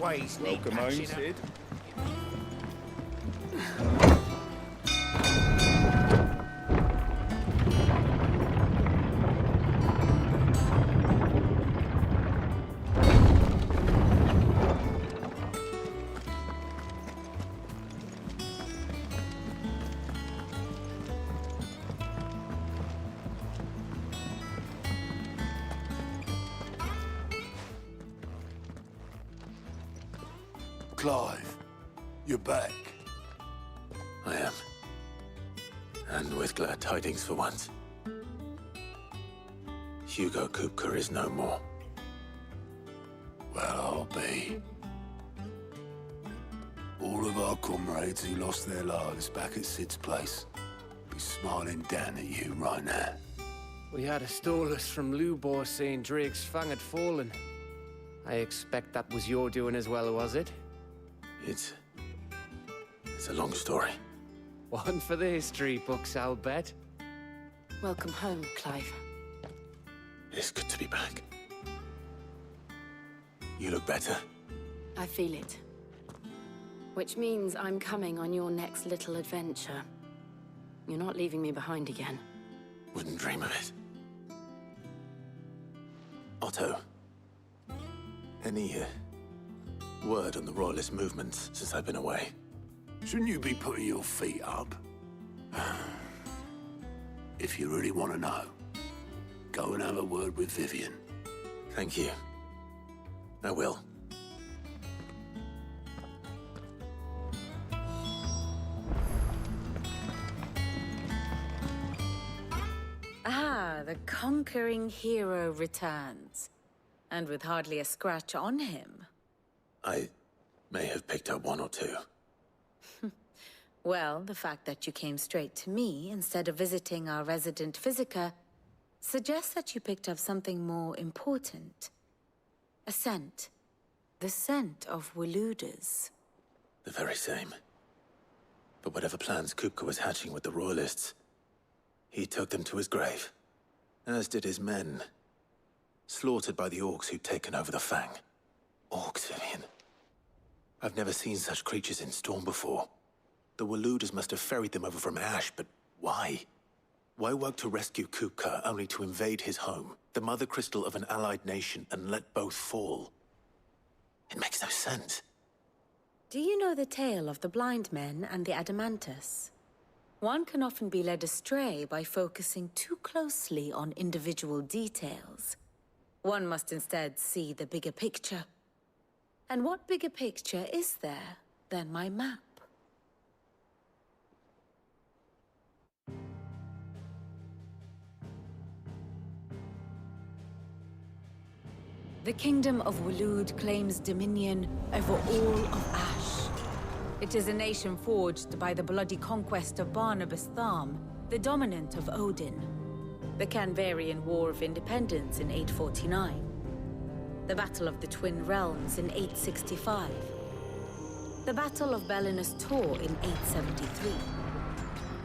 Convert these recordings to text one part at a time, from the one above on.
Ways need Welcome home, patching up. Sid. Clive, you're back. I am. And with glad tidings for once. Hugo Kupka is no more. Well, I'll be. All of our comrades who lost their lives back at Sid's place be smiling down at you right now. We had a stolus from Lubor saying Drake's fang had fallen. I expect that was your doing as well, was it? It's a long story. One for the history books, I'll bet. Welcome home, Clive. It's good to be back. You look better. I feel it. Which means I'm coming on your next little adventure. You're not leaving me behind again. Wouldn't dream of it. Otto. Any word on the Royalist movements since I've been away? Shouldn't you be putting your feet up? If you really want to know, go and have a word with Vivian. Thank you. I will. Ah, the conquering hero returns. And with hardly a scratch on him. I may have picked up one or two. Well, the fact that you came straight to me instead of visiting our resident physiker suggests that you picked up something more important. A scent. The scent of Waludas. The very same. But whatever plans Kupka was hatching with the Royalists, he took them to his grave. As did his men. Slaughtered by the orcs who'd taken over the Fang. Orcs, Vivian. I've never seen such creatures in Storm before. The Waludas must have ferried them over from Ash, but why? Why work to rescue Kupka only to invade his home, the mother crystal of an allied nation, and let both fall? It makes no sense. Do you know the tale of the blind men and the Adamantus? One can often be led astray by focusing too closely on individual details. One must instead see the bigger picture. And what bigger picture is there than my map? The Kingdom of Waloed claims dominion over all of Ash. It is a nation forged by the bloody conquest of Barnabas Tharm, the dominant of Odin. The Canvarian War of Independence in 849. The Battle of the Twin Realms in 865. The Battle of Belinus Tor in 873.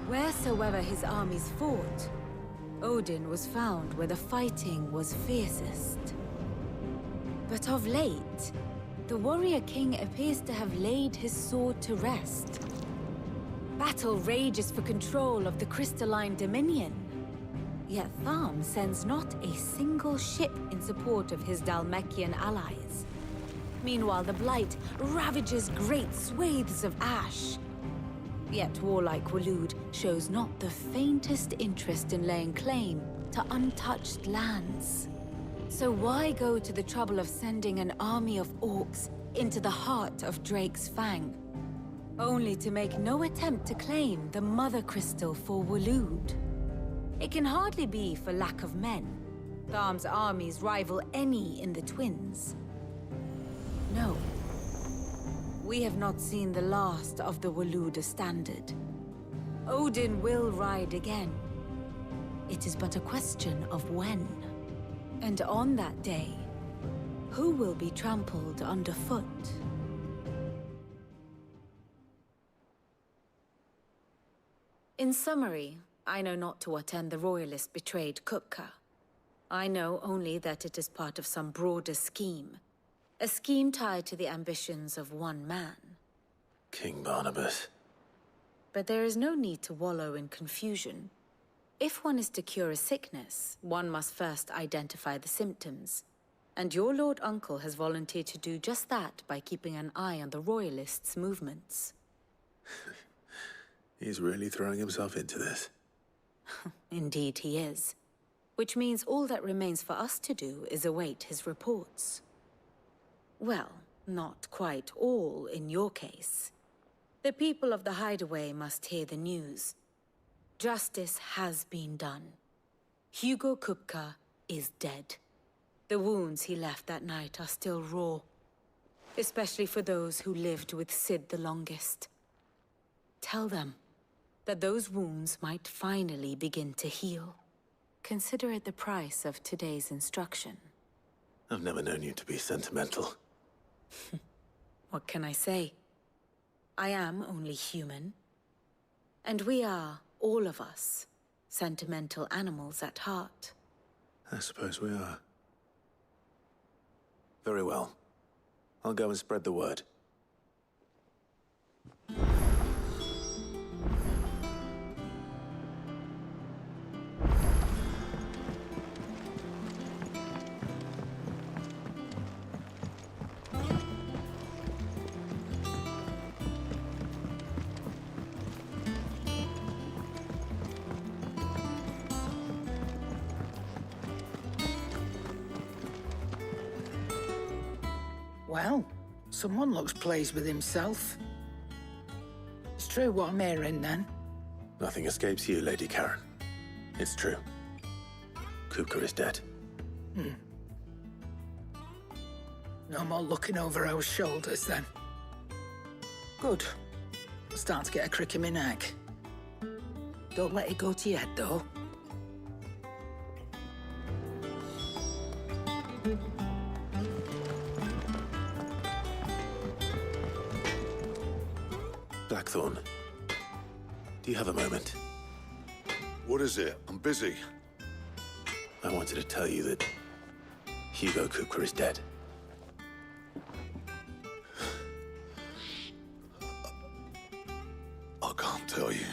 Wheresoever his armies fought, Odin was found where the fighting was fiercest. But of late, the warrior king appears to have laid his sword to rest. Battle rages for control of the crystalline dominion. Yet Tharm sends not a single ship in support of his Dhalmekian allies. Meanwhile, the Blight ravages great swathes of Ash. Yet warlike Waloed shows not the faintest interest in laying claim to untouched lands. So why go to the trouble of sending an army of orcs into the heart of Drake's Fang, only to make no attempt to claim the Mother Crystal for Waloed? It can hardly be for lack of men. Tharm's armies rival any in the Twins. No. We have not seen the last of the Waluda standard. Odin will ride again. It is but a question of when. And on that day, who will be trampled underfoot? In summary, I know not to what end the Royalists betrayed Kupka. I know only that it is part of some broader scheme. A scheme tied to the ambitions of one man. King Barnabas. But there is no need to wallow in confusion. If one is to cure a sickness, one must first identify the symptoms. And your Lord Uncle has volunteered to do just that by keeping an eye on the Royalists' movements. He's really throwing himself into this. Indeed he is. Which means all that remains for us to do is await his reports. Well, not quite all in your case. The people of the Hideaway must hear the news. Justice has been done. Hugo Kupka is dead. The wounds he left that night are still raw, especially for those who lived with Sid the longest. Tell them that those wounds might finally begin to heal. Consider it the price of today's instruction. I've never known you to be sentimental. What can I say? I am only human. And we are, all of us, sentimental animals at heart. I suppose we are. Very well. I'll go and spread the word. Well, someone looks pleased with himself. It's true what I'm hearing, then. Nothing escapes you, Lady Karen. It's true. Kupka is dead. No more looking over our shoulders, then. Good. I'm starting to get a crick in my neck. Don't let it go to your head, though. Blackthorn, do you have a moment? What is it? I'm busy. I wanted to tell you that Hugo Kupka is dead. I can't tell you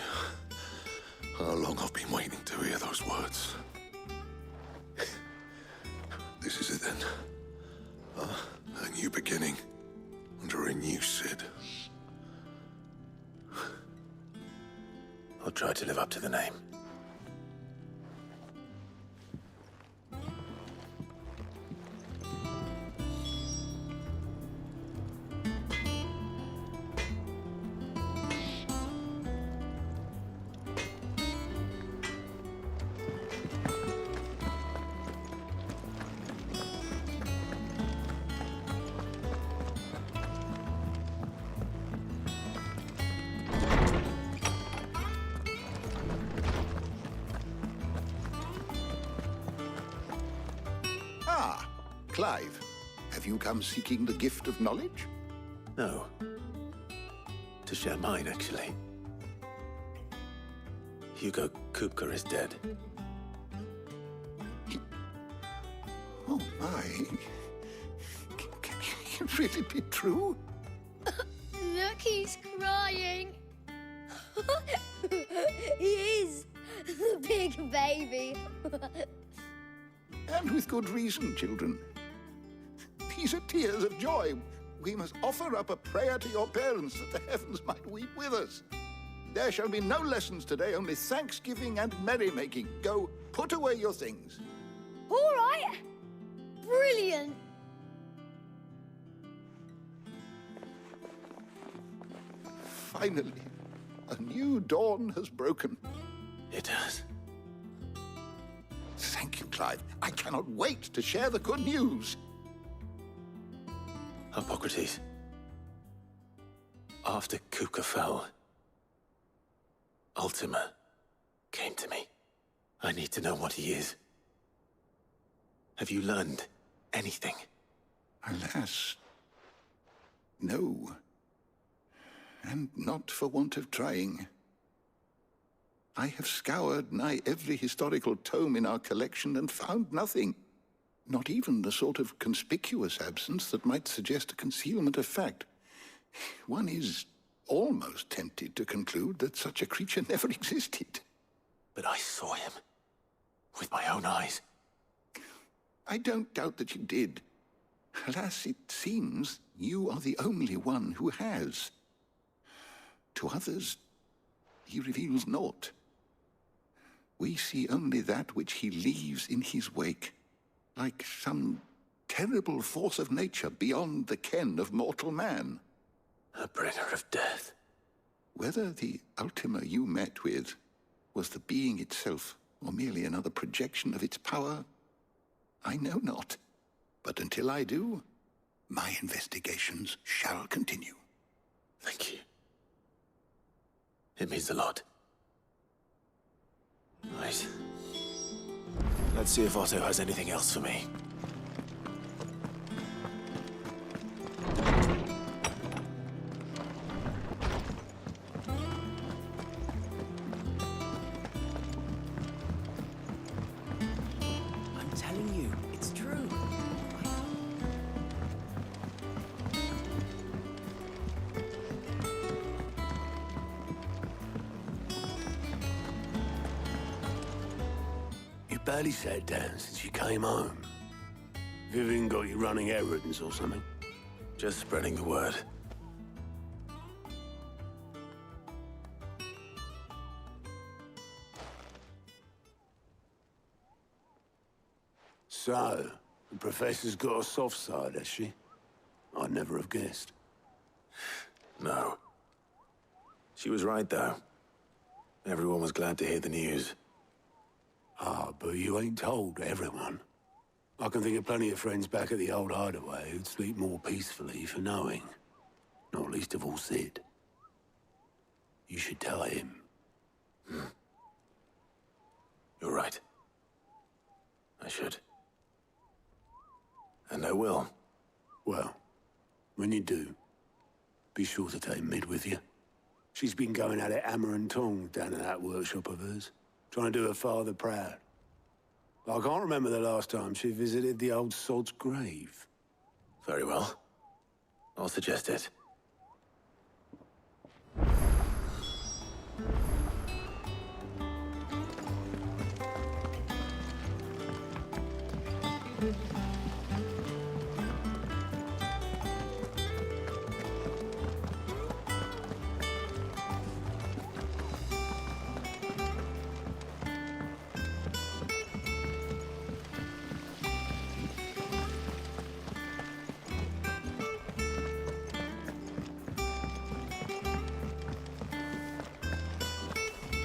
how long I've been waiting to hear those words. This is it then. A new beginning under a new Sid. I'll try to live up to the name. Clive, have you come seeking the gift of knowledge? No. To share mine, actually. Hugo Kupka is dead. Oh, my. Can it really be true? Look, he's crying. He is. The big baby. And with good reason, children. These are tears of joy. We must offer up a prayer to your parents that the heavens might weep with us. There shall be no lessons today, only thanksgiving and merrymaking. Go, put away your things. All right. Brilliant. Finally, a new dawn has broken. It has. Thank you, Clive. I cannot wait to share the good news. Hippocrates. After Kupka fell, Ultima came to me. I need to know what he is. Have you learned anything? Alas, no. And not for want of trying. I have scoured nigh every historical tome in our collection and found nothing. Not even the sort of conspicuous absence that might suggest a concealment of fact. One is almost tempted to conclude that such a creature never existed. But I saw him. With my own eyes. I don't doubt that you did. Alas, it seems you are the only one who has. To others, he reveals naught. We see only that which he leaves in his wake, like some terrible force of nature beyond the ken of mortal man. A bringer of death. Whether the Ultima you met with was the being itself, or merely another projection of its power, I know not. But until I do, my investigations shall continue. Thank you. It means a lot. Right. Let's see if Otto has anything else for me. I'm telling you, it's true. You barely sat down since you came home. Vivian got you running errands or something? Just spreading the word. So, the Professor's got a soft side, has she? I'd never have guessed. No. She was right, though. Everyone was glad to hear the news. Ah, but you ain't told everyone. I can think of plenty of friends back at the old hideaway who'd sleep more peacefully for knowing. Not least of all Sid. You should tell him. You're right. I should. And I will. Well, when you do, be sure to take Mid with you. She's been going at it hammer and tongs down in that workshop of hers, trying to do her father proud. I can't remember the last time she visited the old sod's grave. Very well. I'll suggest it.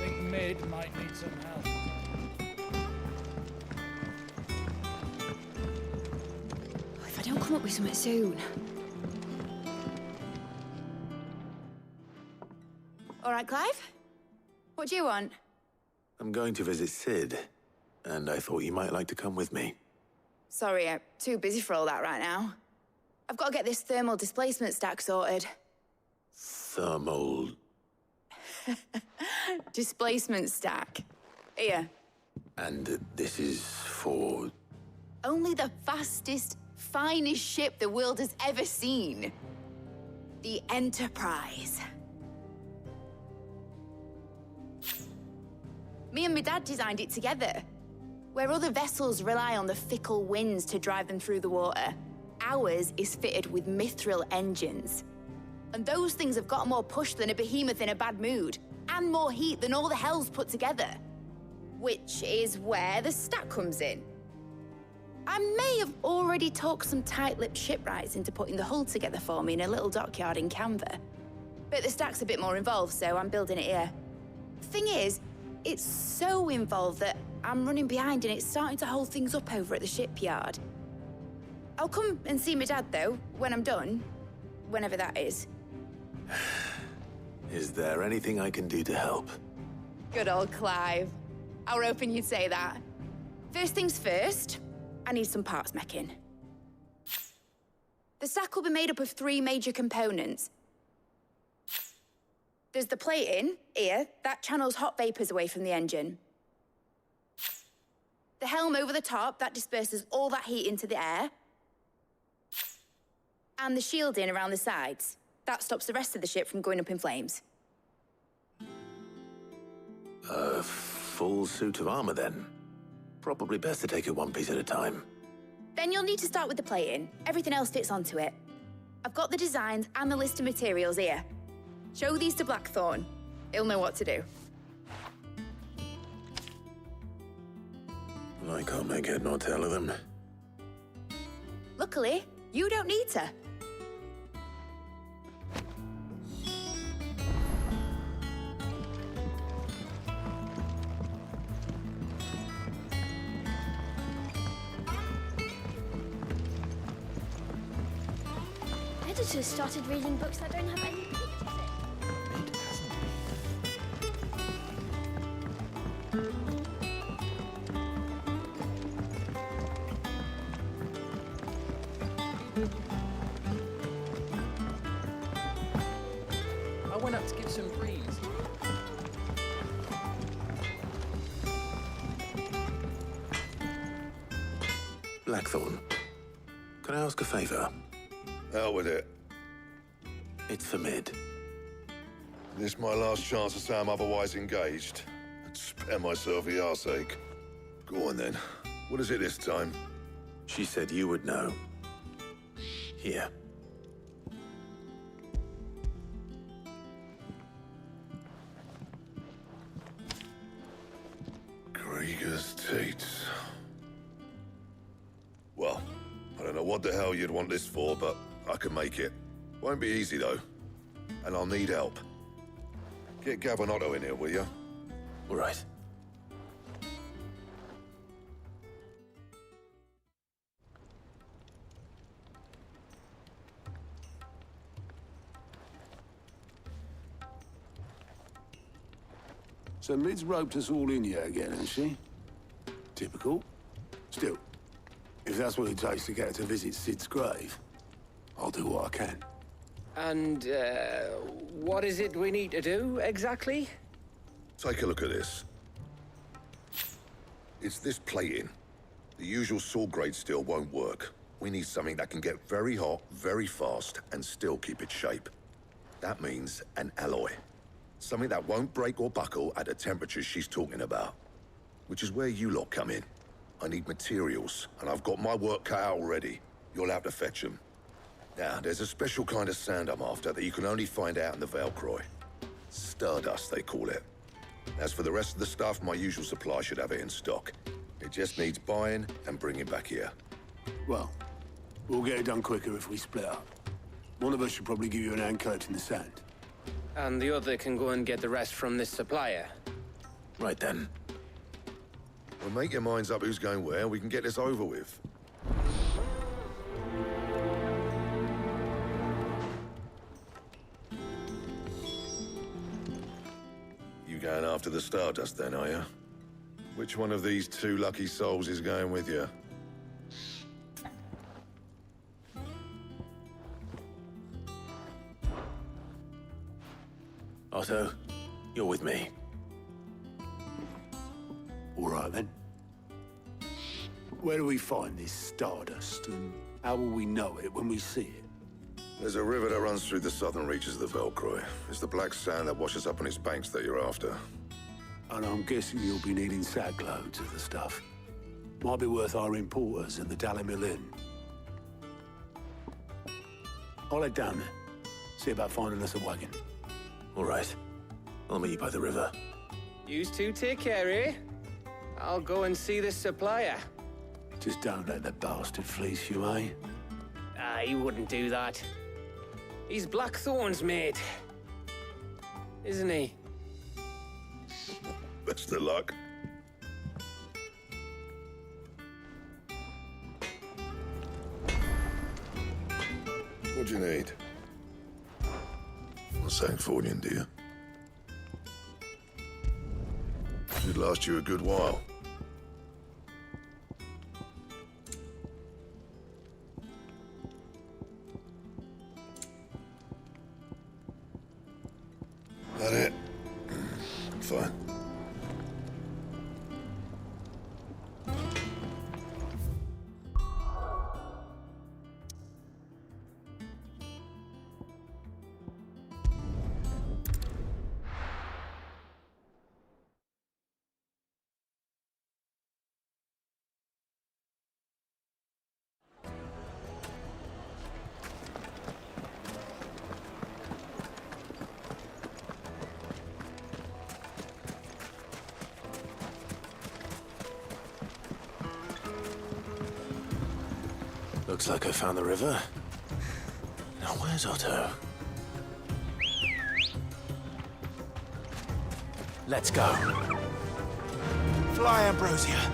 Think Mid might need some help. If I don't come up with something soon. All right, Clive? What do you want? I'm going to visit Sid, and I thought you might like to come with me. Sorry, I'm too busy for all that right now. I've got to get this thermal displacement stack sorted. Thermal... Displacement stack. Here. And this is for... Only the fastest, finest ship the world has ever seen. The Enterprise. Me and my dad designed it together. Where other vessels rely on the fickle winds to drive them through the water, ours is fitted with mithril engines. And those things have got more push than a behemoth in a bad mood, and more heat than all the hells put together. Which is where the stack comes in. I may have already talked some tight-lipped shipwrights into putting the hull together for me in a little dockyard in Canva. But the stack's a bit more involved, so I'm building it here. Thing is, it's so involved that I'm running behind and it's starting to hold things up over at the shipyard. I'll come and see my dad, though, when I'm done. Whenever that is. Is there anything I can do to help? Good old Clive. I were hoping you'd say that. First things first, I need some parts meching. The stack will be made up of 3 major components. There's the plating, here, that channels hot vapors away from the engine. The helm over the top, that disperses all that heat into the air. And the shielding around the sides. That stops the rest of the ship from going up in flames. A full suit of armor, then. Probably best to take it one piece at a time. Then you'll need to start with the plating. Everything else fits onto it. I've got the designs and the list of materials here. Show these to Blackthorn. He'll know what to do. I can't make head nor tail of them. Luckily, you don't need to. Editors started reading books that don't have any pictures in. It hasn't I went up to give some breeze. Blackthorn, can I ask a favor? Hell with it. It's for Mid. This my last chance to say I'm otherwise engaged. I'd spare myself the arseache. Go on then. What is it this time? She said you would know. Here. Krieger's Teats. Well, I don't know what the hell you'd want this for, but I can make it. Won't be easy, though. And I'll need help. Get Gavin-Otto in here, will you? All right. So Mid's roped us all in here again, hasn't she? Typical. Still, if that's what it takes to get her to visit Sid's grave, I'll do what I can. And, what is it we need to do, exactly? Take a look at this. It's this plating. The usual sword grade steel won't work. We need something that can get very hot, very fast, and still keep its shape. That means an alloy. Something that won't break or buckle at the temperatures she's talking about. Which is where you lot come in. I need materials, and I've got my work cut out already. You'll have to fetch them. Now, there's a special kind of sand I'm after that you can only find out in the Valcroy. Stardust, they call it. As for the rest of the stuff, my usual supply should have it in stock. It just needs buying and bringing back here. Well, we'll get it done quicker if we split up. One of us should probably give you an hand collecting the sand. And the other can go and get the rest from this supplier. Right then. Well, make your minds up who's going where, and we can get this over with. You going after the Stardust then, are you? Which one of these two lucky souls is going with you? Otto, you're with me. All right, then. Where do we find this Stardust, and how will we know it when we see it? There's a river that runs through the southern reaches of the Valcroy. It's the black sand that washes up on its banks that you're after. And I'm guessing you'll be needing sack loads of the stuff. Might be worth our importers and the Dalimil Inn. I'll head down there. See about finding us a wagon. All right. I'll meet you by the river. Yous two take care, eh? I'll go and see this supplier. Just don't let the bastard fleece you, eh? He wouldn't do that. He's Blackthorn's mate. Isn't he? Best of luck. What do you need? Not saying Fornian, do you? Should last you a good while. That it? Fine. Looks like I found the river. Now where's Otto? Let's go. Fly, Ambrosia.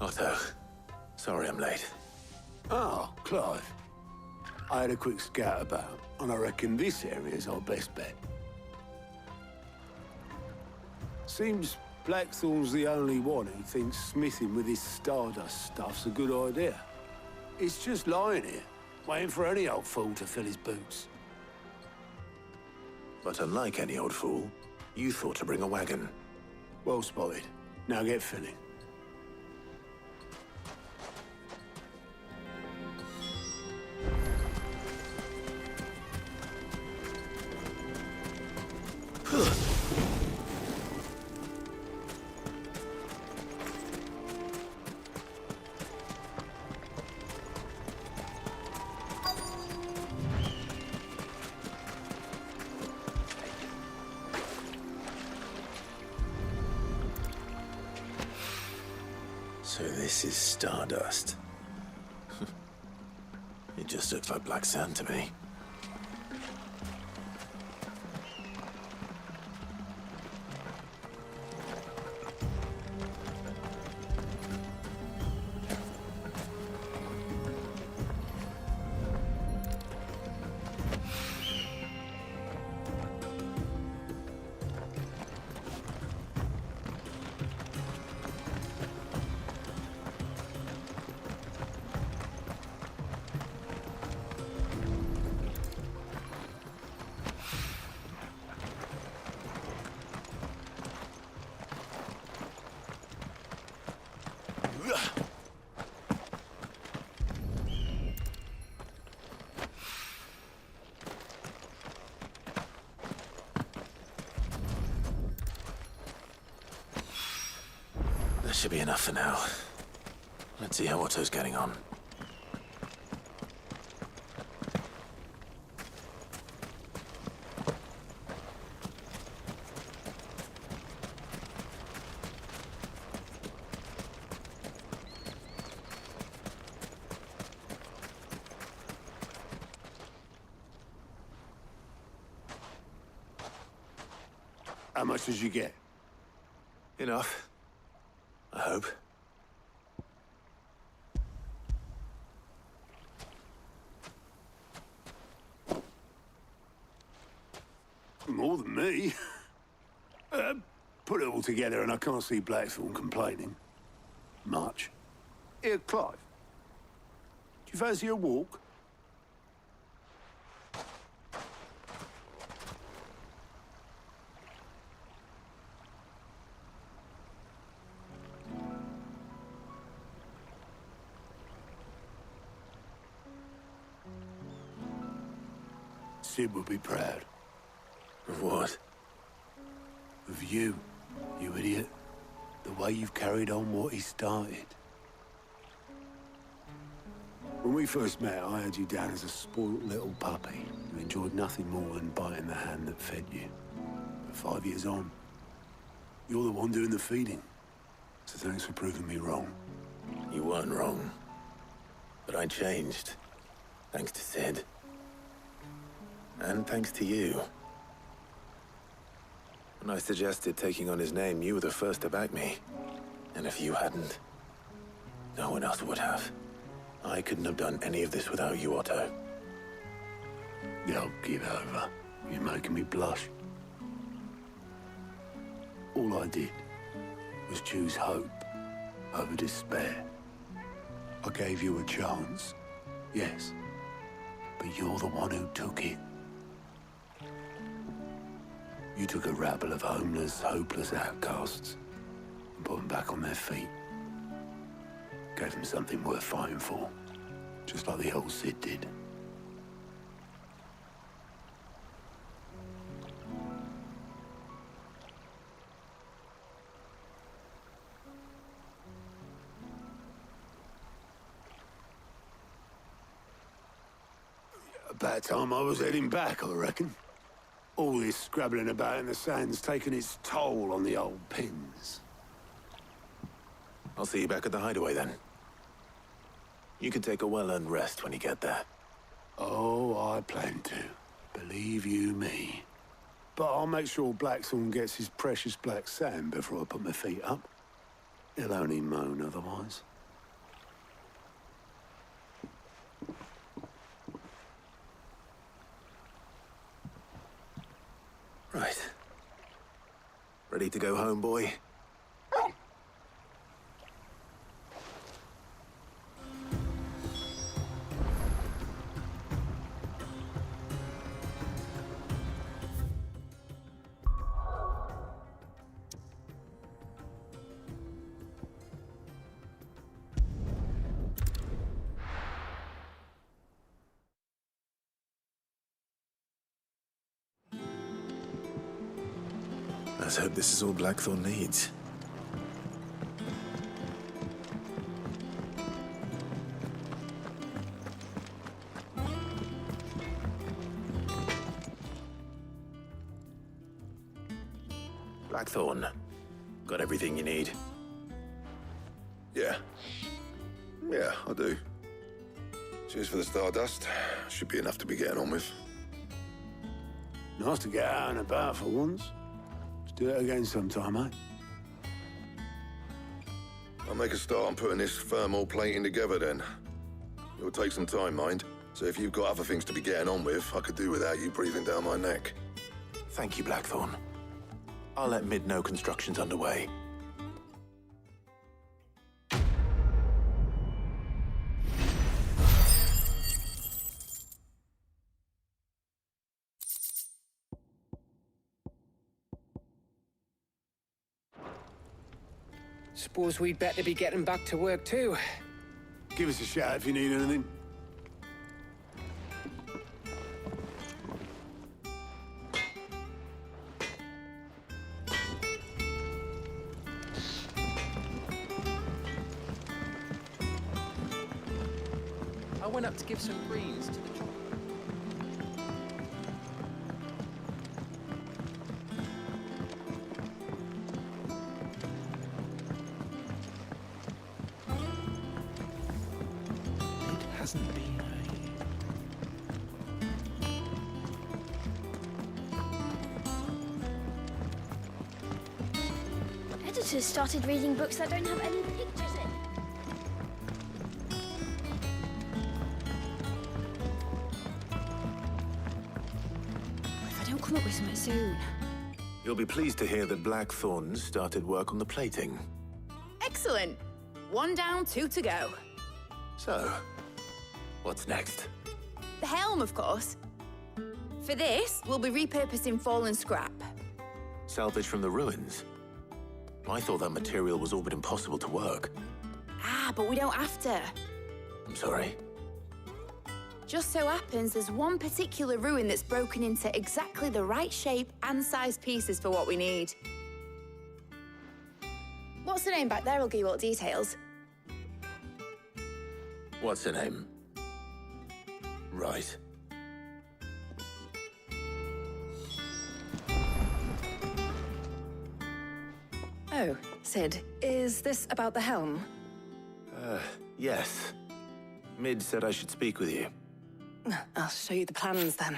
Otto, sorry I'm late. Oh, Clive. I had a quick scout about, and I reckon this area's our best bet. Seems Blackthorn's the only one who thinks smithing with his Stardust stuff's a good idea. It's just lying here, waiting for any old fool to fill his boots. But unlike any old fool, you thought to bring a wagon. Well spotted. Now get filling. So this is Stardust. It just looks like black sand to me. That should be enough for now. Let's see how Otto's getting on. How much did you get? Enough. I hope. More than me. Put it all together and I can't see Blackthorn complaining. Much. Here, Clive. Do you fancy a walk? Sid would be proud. Of what? Of you, you idiot. The way you've carried on what he started. When we first met, I had you down as a spoilt little puppy who enjoyed nothing more than biting the hand that fed you. But 5 years on, you're the one doing the feeding. So thanks for proving me wrong. You weren't wrong. But I changed. Thanks to Sid. And thanks to you. When I suggested taking on his name, you were the first to back me. And if you hadn't, no one else would have. I couldn't have done any of this without you, Otto. Yo, give over. You're making me blush. All I did was choose hope over despair. I gave you a chance, yes, but you're the one who took it. You took a rabble of homeless, hopeless outcasts and put them back on their feet. Gave them something worth fighting for, just like the old Cid did. About time I was heading back, I reckon. All this scrabbling about in the sand's taken its toll on the old pins. I'll see you back at the hideaway then. You can take a well-earned rest when you get there. Oh, I plan to. Believe you me. But I'll make sure Blackthorn gets his precious black sand before I put my feet up. He'll only moan otherwise. Right. Ready to go home, boy? Let's hope this is all Blackthorn needs. Blackthorn, got everything you need? Yeah. Yeah, I do. Cheers for the stardust. Should be enough to be getting on with. Nice to get out and about for once. Let's do it again sometime, eh? I'll make a start on putting this thermal plating together then. It'll take some time, mind. So if you've got other things to be getting on with, I could do without you breathing down my neck. Thank you, Blackthorn. I'll let Mid know construction's underway. Suppose we'd better be getting back to work too. Give us a shout if you need anything. I went up to give some greens to the chopper. Hasn't been Editors started reading books that don't have any pictures in. If I don't come up with something soon. You'll be pleased to hear that Blackthorn started work on the plating. Excellent. 1 down, 2 to go. So, what's next? The helm, of course. For this, we'll be repurposing fallen scrap. Salvage from the ruins? I thought that material was all but impossible to work. Ah, but we don't have to. I'm sorry. Just so happens there's one particular ruin that's broken into exactly the right shape and size pieces for what we need. What's the name back there? I'll give you all the details. What's her name? Right. Oh, Sid, is this about the helm? Yes. Mid said I should speak with you. I'll show you the plans then.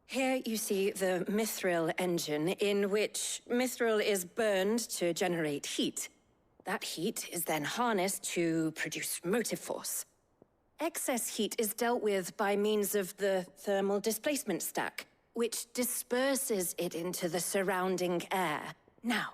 Here you see the mithril engine, in which mithril is burned to generate heat. That heat is then harnessed to produce motive force. Excess heat is dealt with by means of the thermal displacement stack, which disperses it into the surrounding air. Now,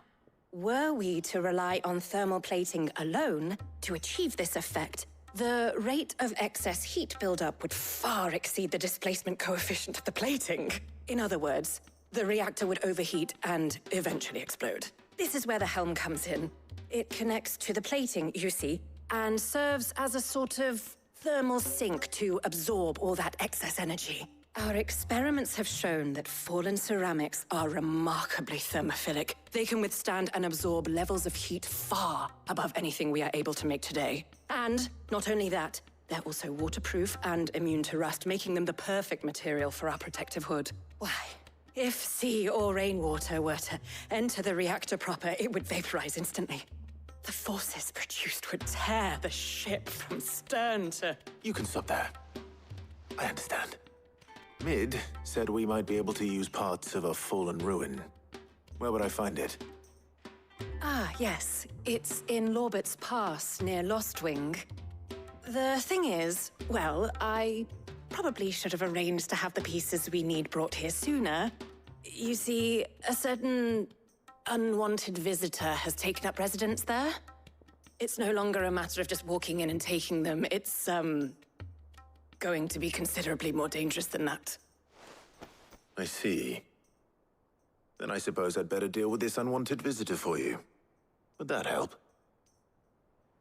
Were we to rely on thermal plating alone to achieve this effect, the rate of excess heat buildup would far exceed the displacement coefficient of the plating. In other words, the reactor would overheat and eventually explode. This is where the helm comes in. It connects to the plating, you see, and serves as a sort of thermal sink to absorb all that excess energy. Our experiments have shown that fallen ceramics are remarkably thermophilic. They can withstand and absorb levels of heat far above anything we are able to make today. And not only that, they're also waterproof and immune to rust, making them the perfect material for our protective hood. Why? If sea or rainwater were to enter the reactor proper, it would vaporize instantly. The forces produced would tear the ship from stern to... You can stop there. I understand. Mid said we might be able to use parts of a fallen ruin. Where would I find it? Ah, yes. It's in Lorbert's Pass, near Lostwing. The thing is, well, I probably should have arranged to have the pieces we need brought here sooner. You see, a certain unwanted visitor has taken up residence there. It's no longer a matter of just walking in and taking them. It's, going to be considerably more dangerous than that. I see. Then I suppose I'd better deal with this unwanted visitor for you. Would that help?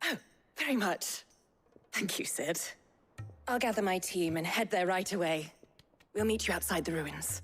Oh, very much. Thank you, Sid. I'll gather my team and head there right away. We'll meet you outside the ruins.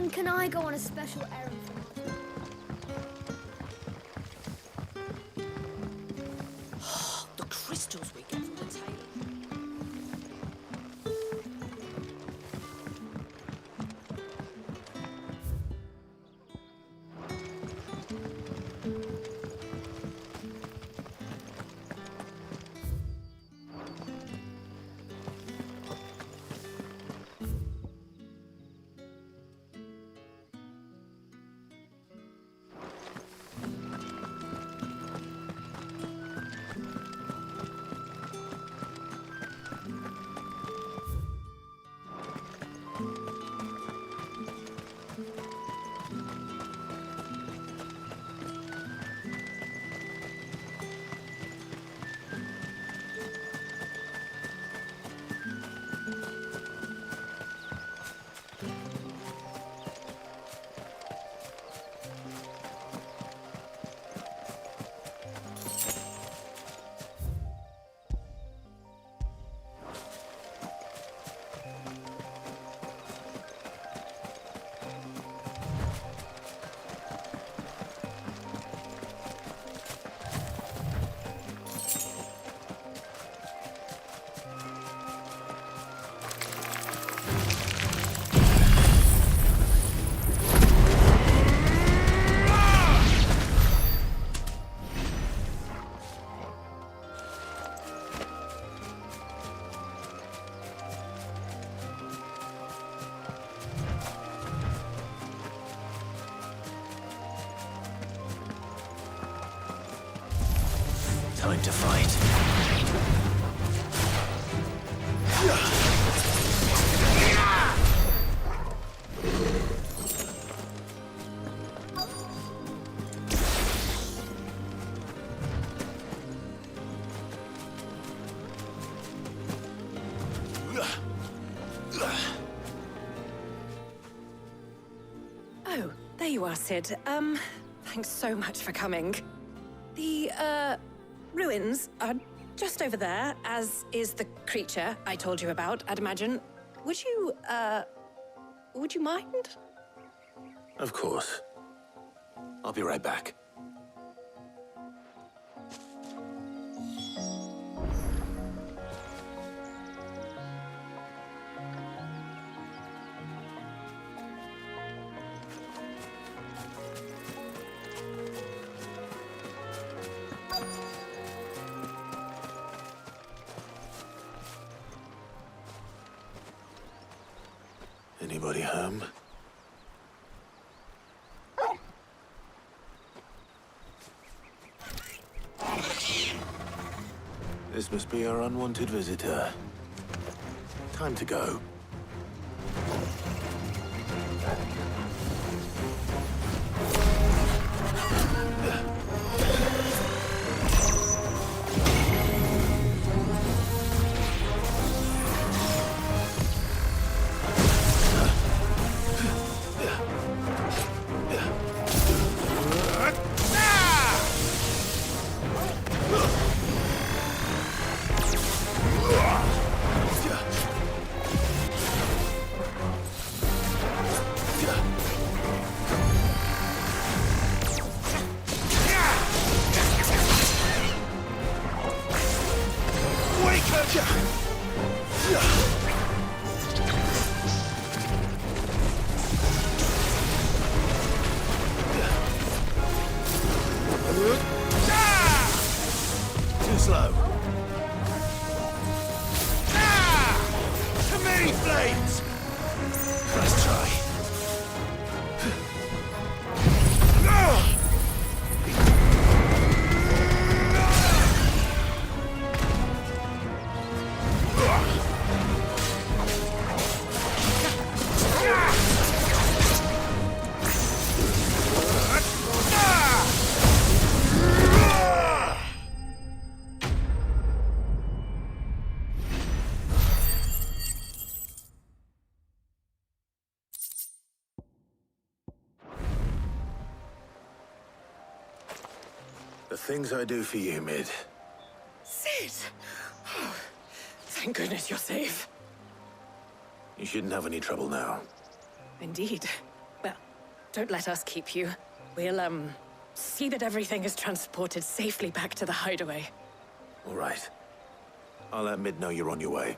When can I go on a special errand from The crystals we get from the tailor. Time to fight. Oh, there you are, Sid. Thanks so much for coming. The, ruins are just over there, as is the creature I told you about, I'd imagine. Would you mind? Of course. I'll be right back. Anybody home? This must be our unwanted visitor. Time to go. Too slow. Too many flames! Let's try. The things I do for you, Mid. Sid! Oh, thank goodness you're safe. You shouldn't have any trouble now. Indeed. Don't let us keep you. We'll, see that everything is transported safely back to the hideaway. All right. I'll let Mid know you're on your way.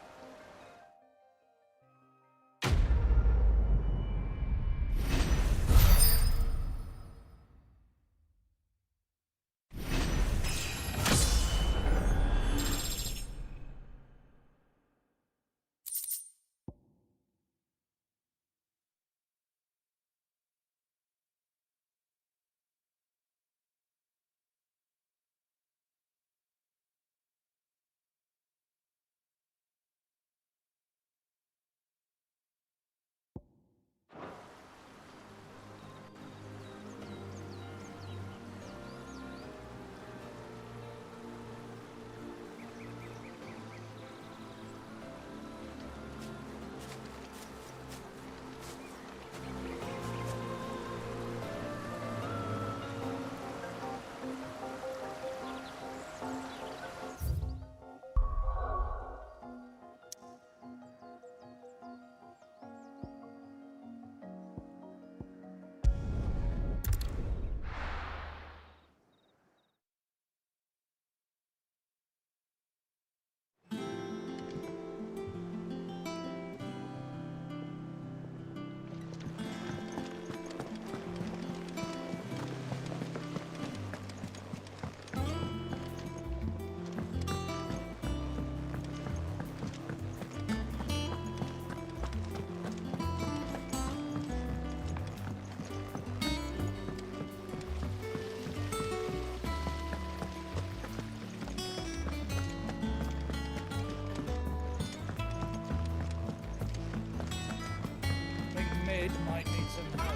Mid might need some help.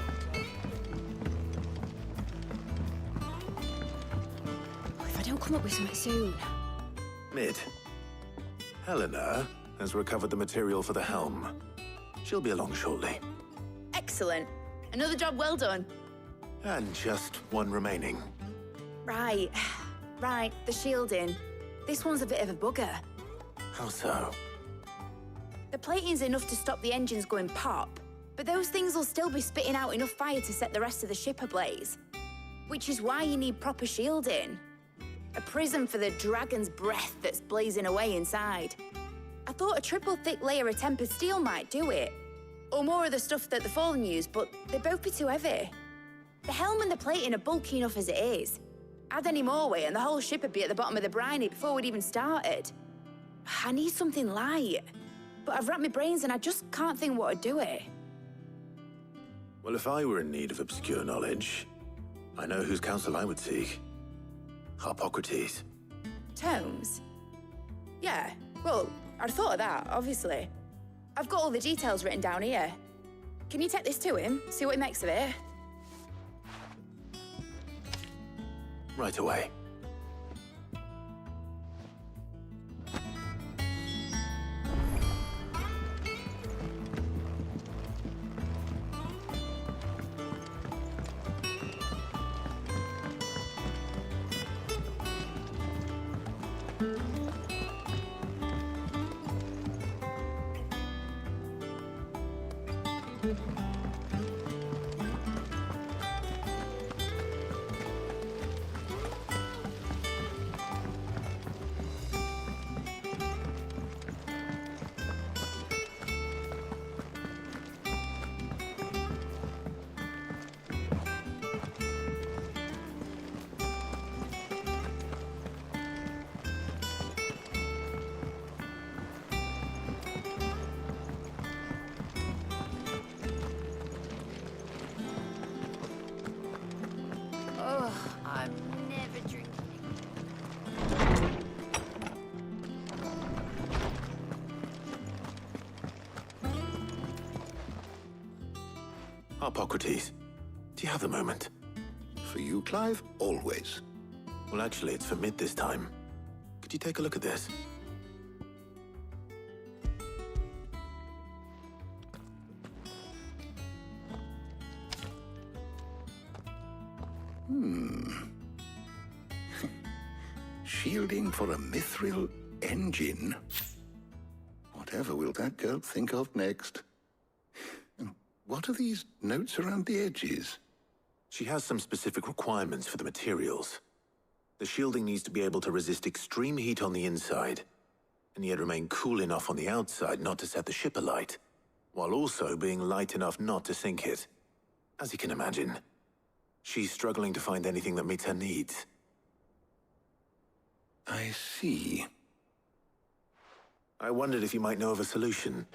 If I don't come up with something soon. Mid. Helena has recovered the material for the helm. She'll be along shortly. Excellent. Another job well done. And just one remaining. Right. Right, the shielding. This one's a bit of a bugger. How so? The plating's enough to stop the engines going pop, but those things will still be spitting out enough fire to set the rest of the ship ablaze. Which is why you need proper shielding. A prism for the dragon's breath that's blazing away inside. I thought a triple thick layer of tempered steel might do it. Or more of the stuff that the Fallen use, but they'd both be too heavy. The helm and the plating are bulky enough as it is. Add any more weight and the whole ship would be at the bottom of the briny before we'd even started. I need something light. But I've racked my brains and I just can't think what would do it. Well, if I were in need of obscure knowledge, I know whose counsel I would seek. Harpocrates. Tomes? Yeah, well, I'd thought of that, obviously. I've got all the details written down here. Can you take this to him, see what he makes of it? Right away. I'm never drinking. Harpocrates, do you have a moment? For you, Clive, always. Well, actually, it's for Mid this time. Could you take a look at this? Shielding for a mithril engine. Whatever will that girl think of next? And what are these notes around the edges? She has some specific requirements for the materials. The shielding needs to be able to resist extreme heat on the inside, and yet remain cool enough on the outside not to set the ship alight, while also being light enough not to sink it. As you can imagine, she's struggling to find anything that meets her needs. I see. I wondered if you might know of a solution,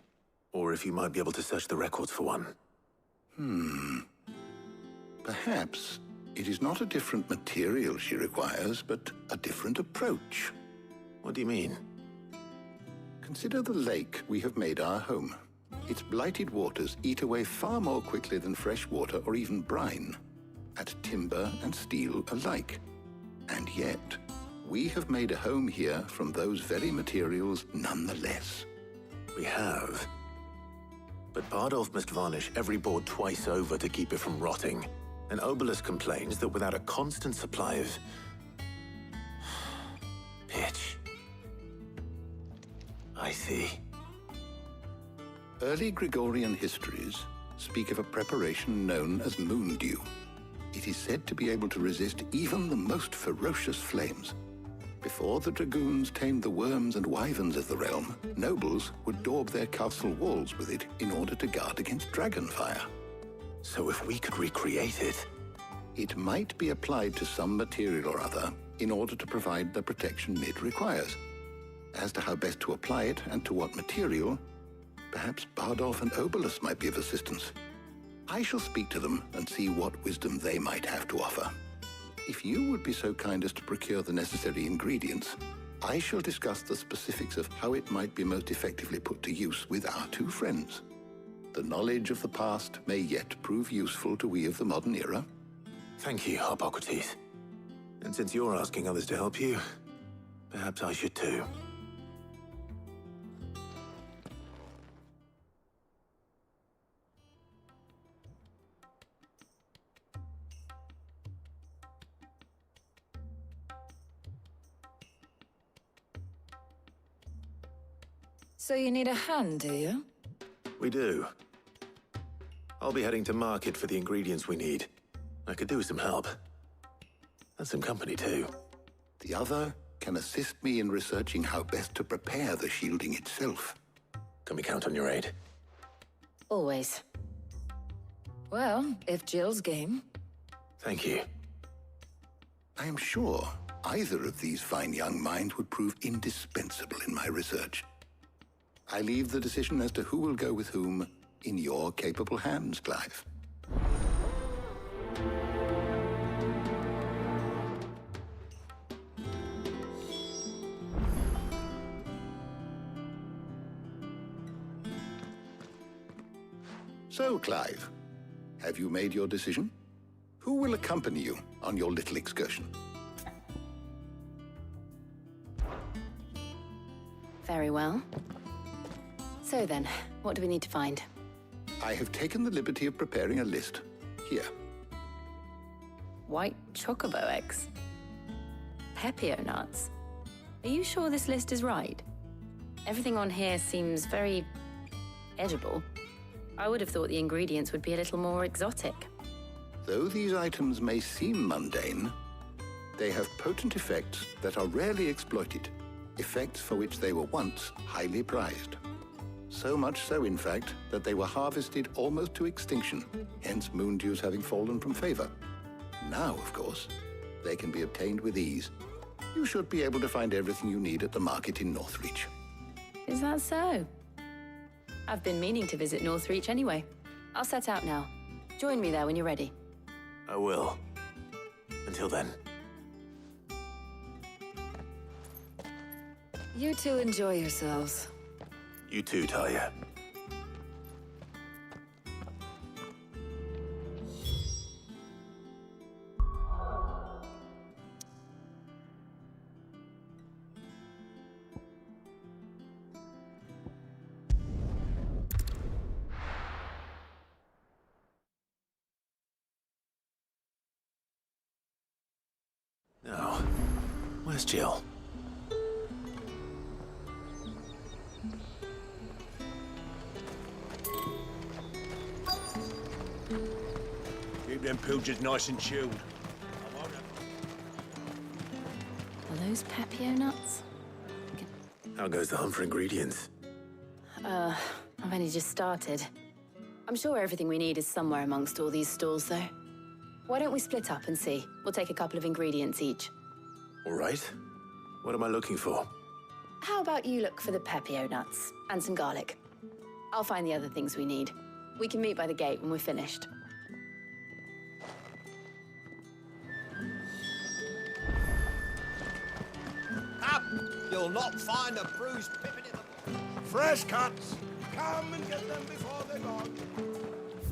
or if you might be able to search the records for one. Perhaps it is not a different material she requires, but a different approach. What do you mean? Consider the lake we have made our home. Its blighted waters eat away far more quickly than fresh water or even brine, at timber and steel alike. And yet, we have made a home here from those very materials nonetheless. We have. But Bardolph must varnish every board twice over to keep it from rotting. And Obelisk complains that without a constant supply of pitch. I see. Early Gregorian histories speak of a preparation known as moon dew. It is said to be able to resist even the most ferocious flames. Before the dragoons tamed the worms and wyverns of the realm, nobles would daub their castle walls with it in order to guard against dragon fire. So if we could recreate it... It might be applied to some material or other in order to provide the protection Mid requires. As to how best to apply it and to what material, perhaps Bardolph and Obelisk might be of assistance. I shall speak to them and see what wisdom they might have to offer. If you would be so kind as to procure the necessary ingredients, I shall discuss the specifics of how it might be most effectively put to use with our two friends. The knowledge of the past may yet prove useful to we of the modern era. Thank you, Hippocrates. And since you're asking others to help you, perhaps I should too. So you need a hand, do you? We do. I'll be heading to market for the ingredients we need. I could do with some help. And some company, too. The other can assist me in researching how best to prepare the shielding itself. Can we count on your aid? Always. Well, if Jill's game. Thank you. I am sure either of these fine young minds would prove indispensable in my research. I leave the decision as to who will go with whom in your capable hands, Clive. So, Clive, have you made your decision? Who will accompany you on your little excursion? Very well. So then, what do we need to find? I have taken the liberty of preparing a list. Here. White chocobo eggs. Pepio nuts. Are you sure this list is right? Everything on here seems very edible. I would have thought the ingredients would be a little more exotic. Though these items may seem mundane, they have potent effects that are rarely exploited, effects for which they were once highly prized. So much so, in fact, that they were harvested almost to extinction, hence moon dews having fallen from favor. Now, of course, they can be obtained with ease. You should be able to find everything you need at the market in Northreach. Is that so? I've been meaning to visit Northreach anyway. I'll set out now. Join me there when you're ready. I will. Until then. You two enjoy yourselves. You too, Talia. Now, where's Jill? Keep them pilgers nice and chilled. Are those Pepio nuts? How goes the hunt for ingredients? I've only just started. I'm sure everything we need is somewhere amongst all these stalls, though. Why don't we split up and see? We'll take a couple of ingredients each. All right. What am I looking for? How about you look for the Pepio nuts and some garlic? I'll find the other things we need. We can meet by the gate when we're finished. Up! You'll not find a bruised pippin in the... Fresh cuts! Come and get them before they're gone.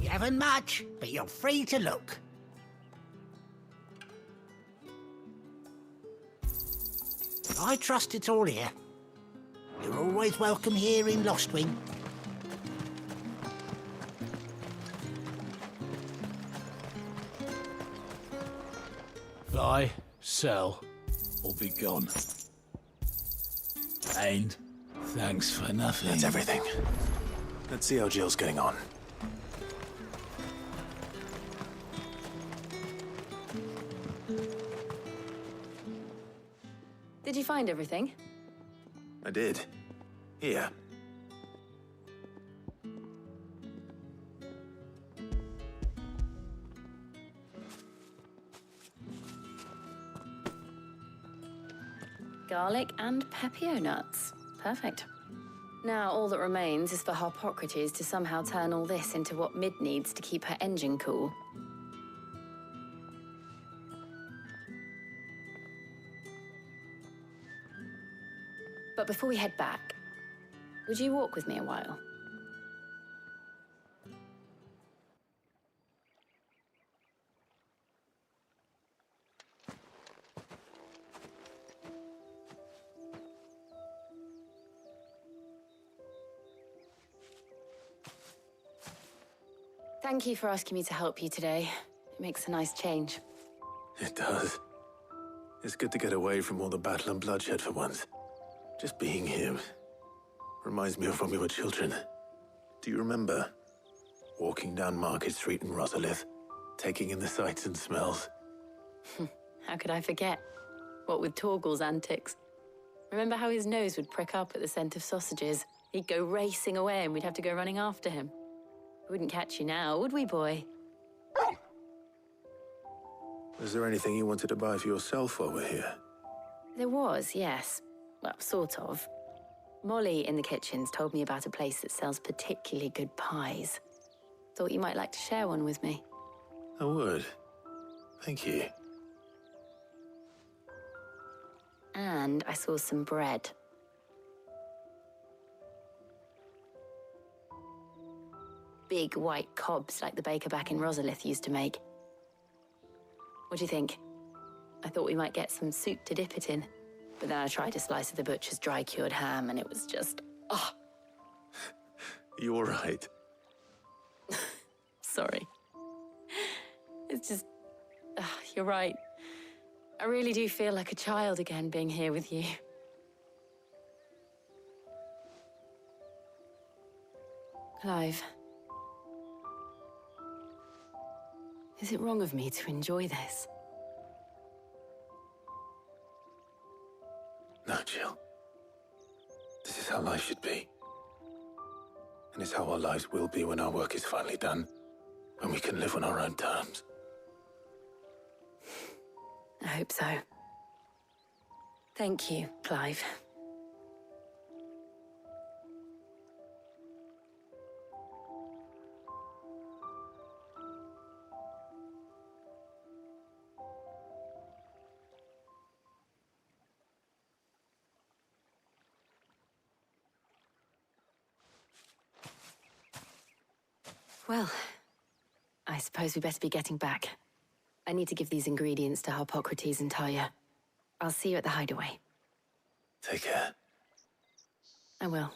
You haven't much, but you're free to look. I trust it's all here. You're always welcome here in Lostwing. Buy, sell, or be gone. And thanks for nothing. That's everything. Let's see how Jill's getting on. Did you find everything? I did. Here. Garlic and Pepio nuts. Perfect. Now, all that remains is for Harpocrates to somehow turn all this into what Mid needs to keep her engine cool. But before we head back, would you walk with me a while? Thank you for asking me to help you today. It makes a nice change. It does. It's good to get away from all the battle and bloodshed for once. Just being here reminds me of when we were children. Do you remember? Walking down Market Street in Rosalith, taking in the sights and smells. How could I forget? What with Torgal's antics. Remember how his nose would prick up at the scent of sausages? He'd go racing away and we'd have to go running after him. We wouldn't catch you now, would we, boy? Was there anything you wanted to buy for yourself while we're here? There was, yes. Well, sort of. Molly in the kitchens told me about a place that sells particularly good pies. Thought you might like to share one with me. I would. Thank you. And I saw some bread. Big white cobs like the baker back in Rosalith used to make. What do you think? I thought we might get some soup to dip it in. But then I tried a slice of the butcher's dry-cured ham and it was just... oh. You all right? Sorry. It's just... you're right. I really do feel like a child again being here with you. Clive. Is it wrong of me to enjoy this? No, Jill. This is how life should be. And it's how our lives will be when our work is finally done. When we can live on our own terms. I hope so. Thank you, Clive. Well, I suppose we better be getting back. I need to give these ingredients to Harpocrates and Talia. I'll see you at the hideaway. Take care. I will.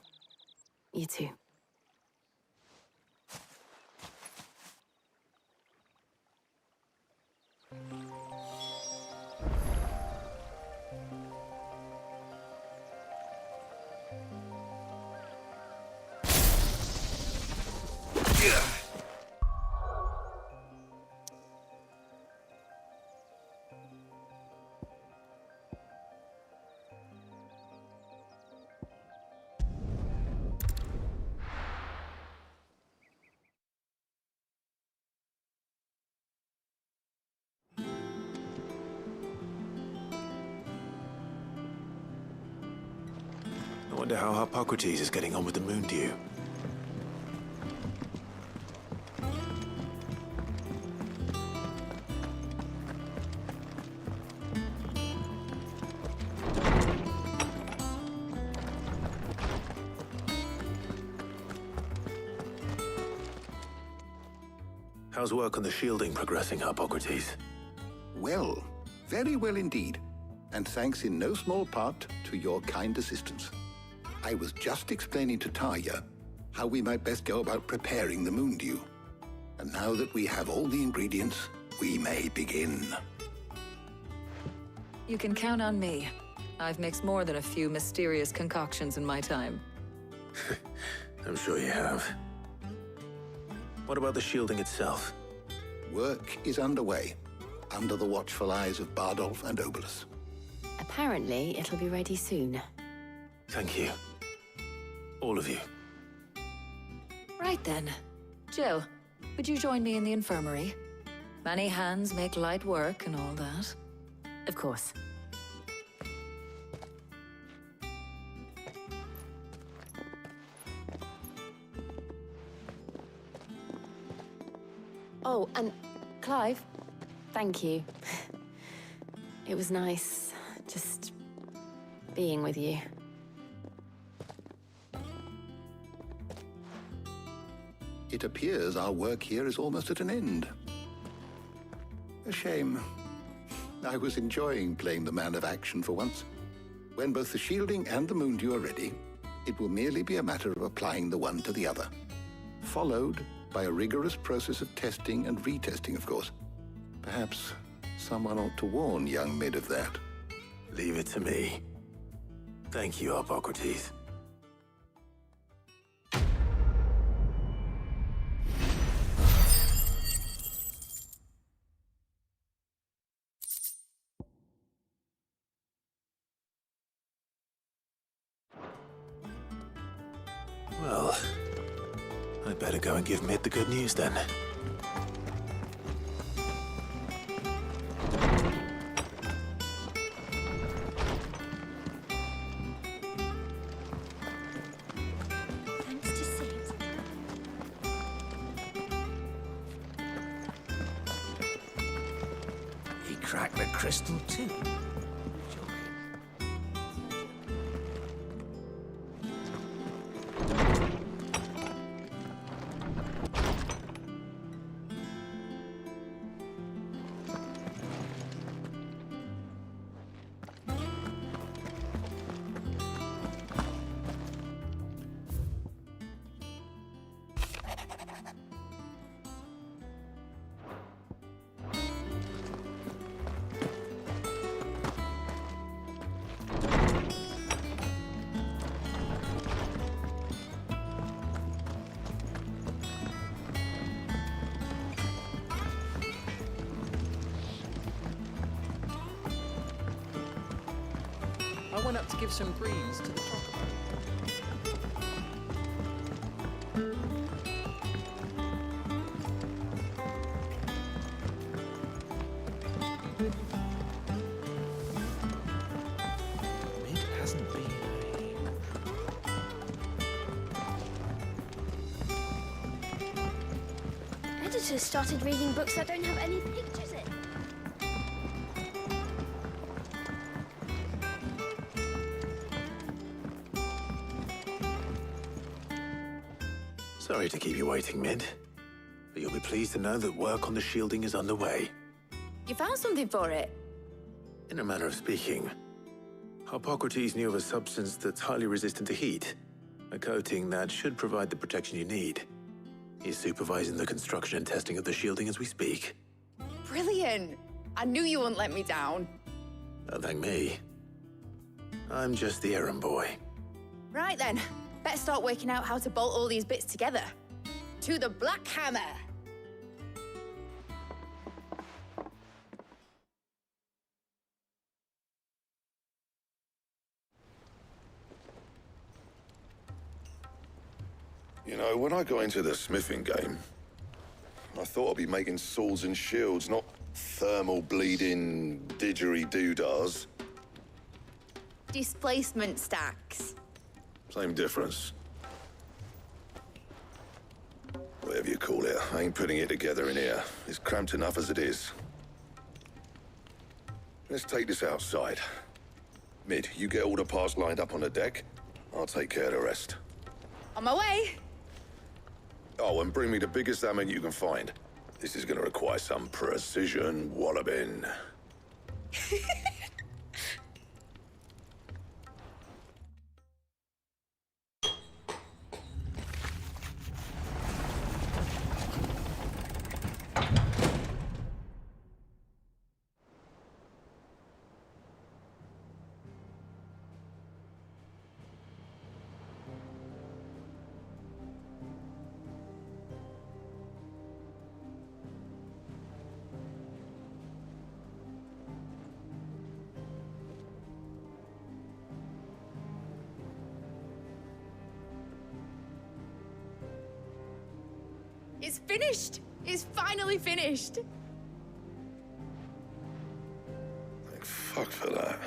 You too. Wonder how Hippocrates is getting on with the moon dew. How's work on the shielding progressing, Hippocrates? Well, very well indeed. And thanks in no small part to your kind assistance. I was just explaining to Tarja how we might best go about preparing the moon dew. And now that we have all the ingredients, we may begin. You can count on me. I've mixed more than a few mysterious concoctions in my time. I'm sure you have. What about the shielding itself? Work is underway, under the watchful eyes of Bardolph and Obolus. Apparently, it'll be ready soon. Thank you. All of you. Right then. Jill, would you join me in the infirmary? Many hands make light work and all that. Of course. Oh, and Clive, thank you. It was nice just being with you. It appears our work here is almost at an end. A shame. I was enjoying playing the man of action for once. When both the shielding and the moon dew are ready, it will merely be a matter of applying the one to the other. Followed by a rigorous process of testing and retesting, of course. Perhaps someone ought to warn young Mid of that. Leave it to me. Thank you, Hippocrates. Well, I'd better go and give Mid the good news then. He cracked the crystal too. I went up to give some greens to the chocobo. Mid hasn't been Editors started reading books that don't have any pictures in. Sorry to keep you waiting, Mid. But you'll be pleased to know that work on the shielding is underway. You found something for it? In a manner of speaking, Hippocrates knew of a substance that's highly resistant to heat, a coating that should provide the protection you need. He's supervising the construction and testing of the shielding as we speak. Brilliant! I knew you wouldn't let me down. Don't thank me. I'm just the errand boy. Right then, better start working out how to bolt all these bits together. To the Black Hammer! You know, when I got into the smithing game, I thought I'd be making swords and shields, not thermal bleeding didgeridoo-dahs. Displacement stacks. Same difference. Whatever you call it, I ain't putting it together in here. It's cramped enough as it is. Let's take this outside. Mid, you get all the parts lined up on the deck. I'll take care of the rest. On my way. Oh, and bring me the biggest hammer you can find. This is gonna require some precision walloping. It's finished! It's finally finished! Thank fuck for that.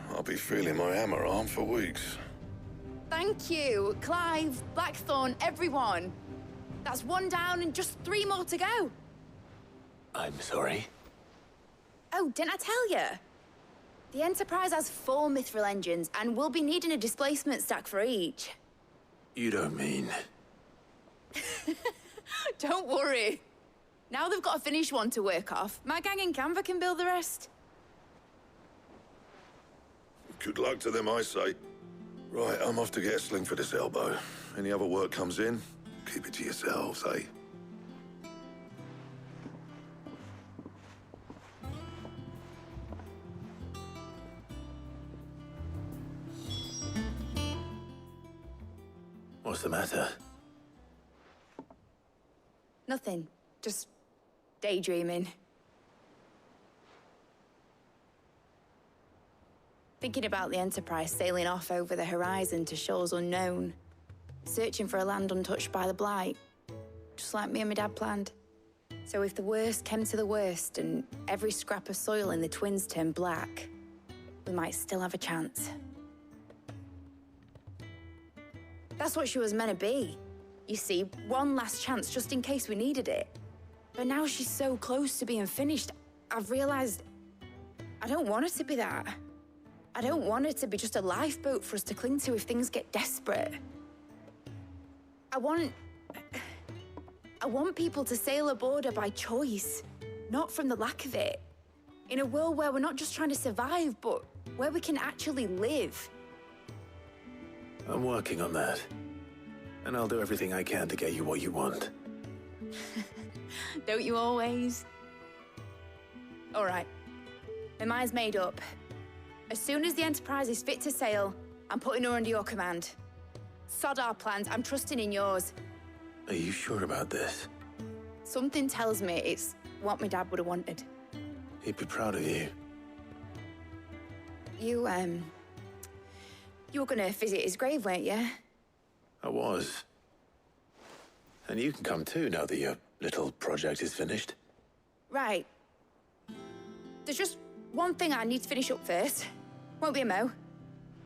I'll be feeling my hammer arm for weeks. Thank you, Clive, Blackthorn, everyone. That's one down and just 3 more to go. I'm sorry. Oh, didn't I tell you? The Enterprise has 4 mithril engines, and we'll be needing a displacement stack for each. You don't mean... Don't worry. Now they've got a finished one to work off. My gang in Canva can build the rest. Good luck to them, I say. Right, I'm off to get a sling for this elbow. Any other work comes in, keep it to yourselves, eh? What's the matter? Nothing. Just daydreaming. Thinking about the Enterprise sailing off over the horizon to shores unknown. Searching for a land untouched by the Blight. Just like me and my dad planned. So if the worst came to the worst and every scrap of soil in the Twins turned black, we might still have a chance. That's what she was meant to be. You see, one last chance just in case we needed it. But now she's so close to being finished, I've realized I don't want it to be that. I don't want it to be just a lifeboat for us to cling to if things get desperate. I want people to sail aboard her by choice, not from the lack of it. In a world where we're not just trying to survive, but where we can actually live. I'm working on that. And I'll do everything I can to get you what you want. Don't you always? All right. My mind's made up. As soon as the Enterprise is fit to sail, I'm putting her under your command. Sod our plans, I'm trusting in yours. Are you sure about this? Something tells me it's what my dad would have wanted. He'd be proud of you. You were gonna visit his grave, weren't you? I was. And you can come too now that your little project is finished. Right. There's just one thing I need to finish up first. Won't be a mo.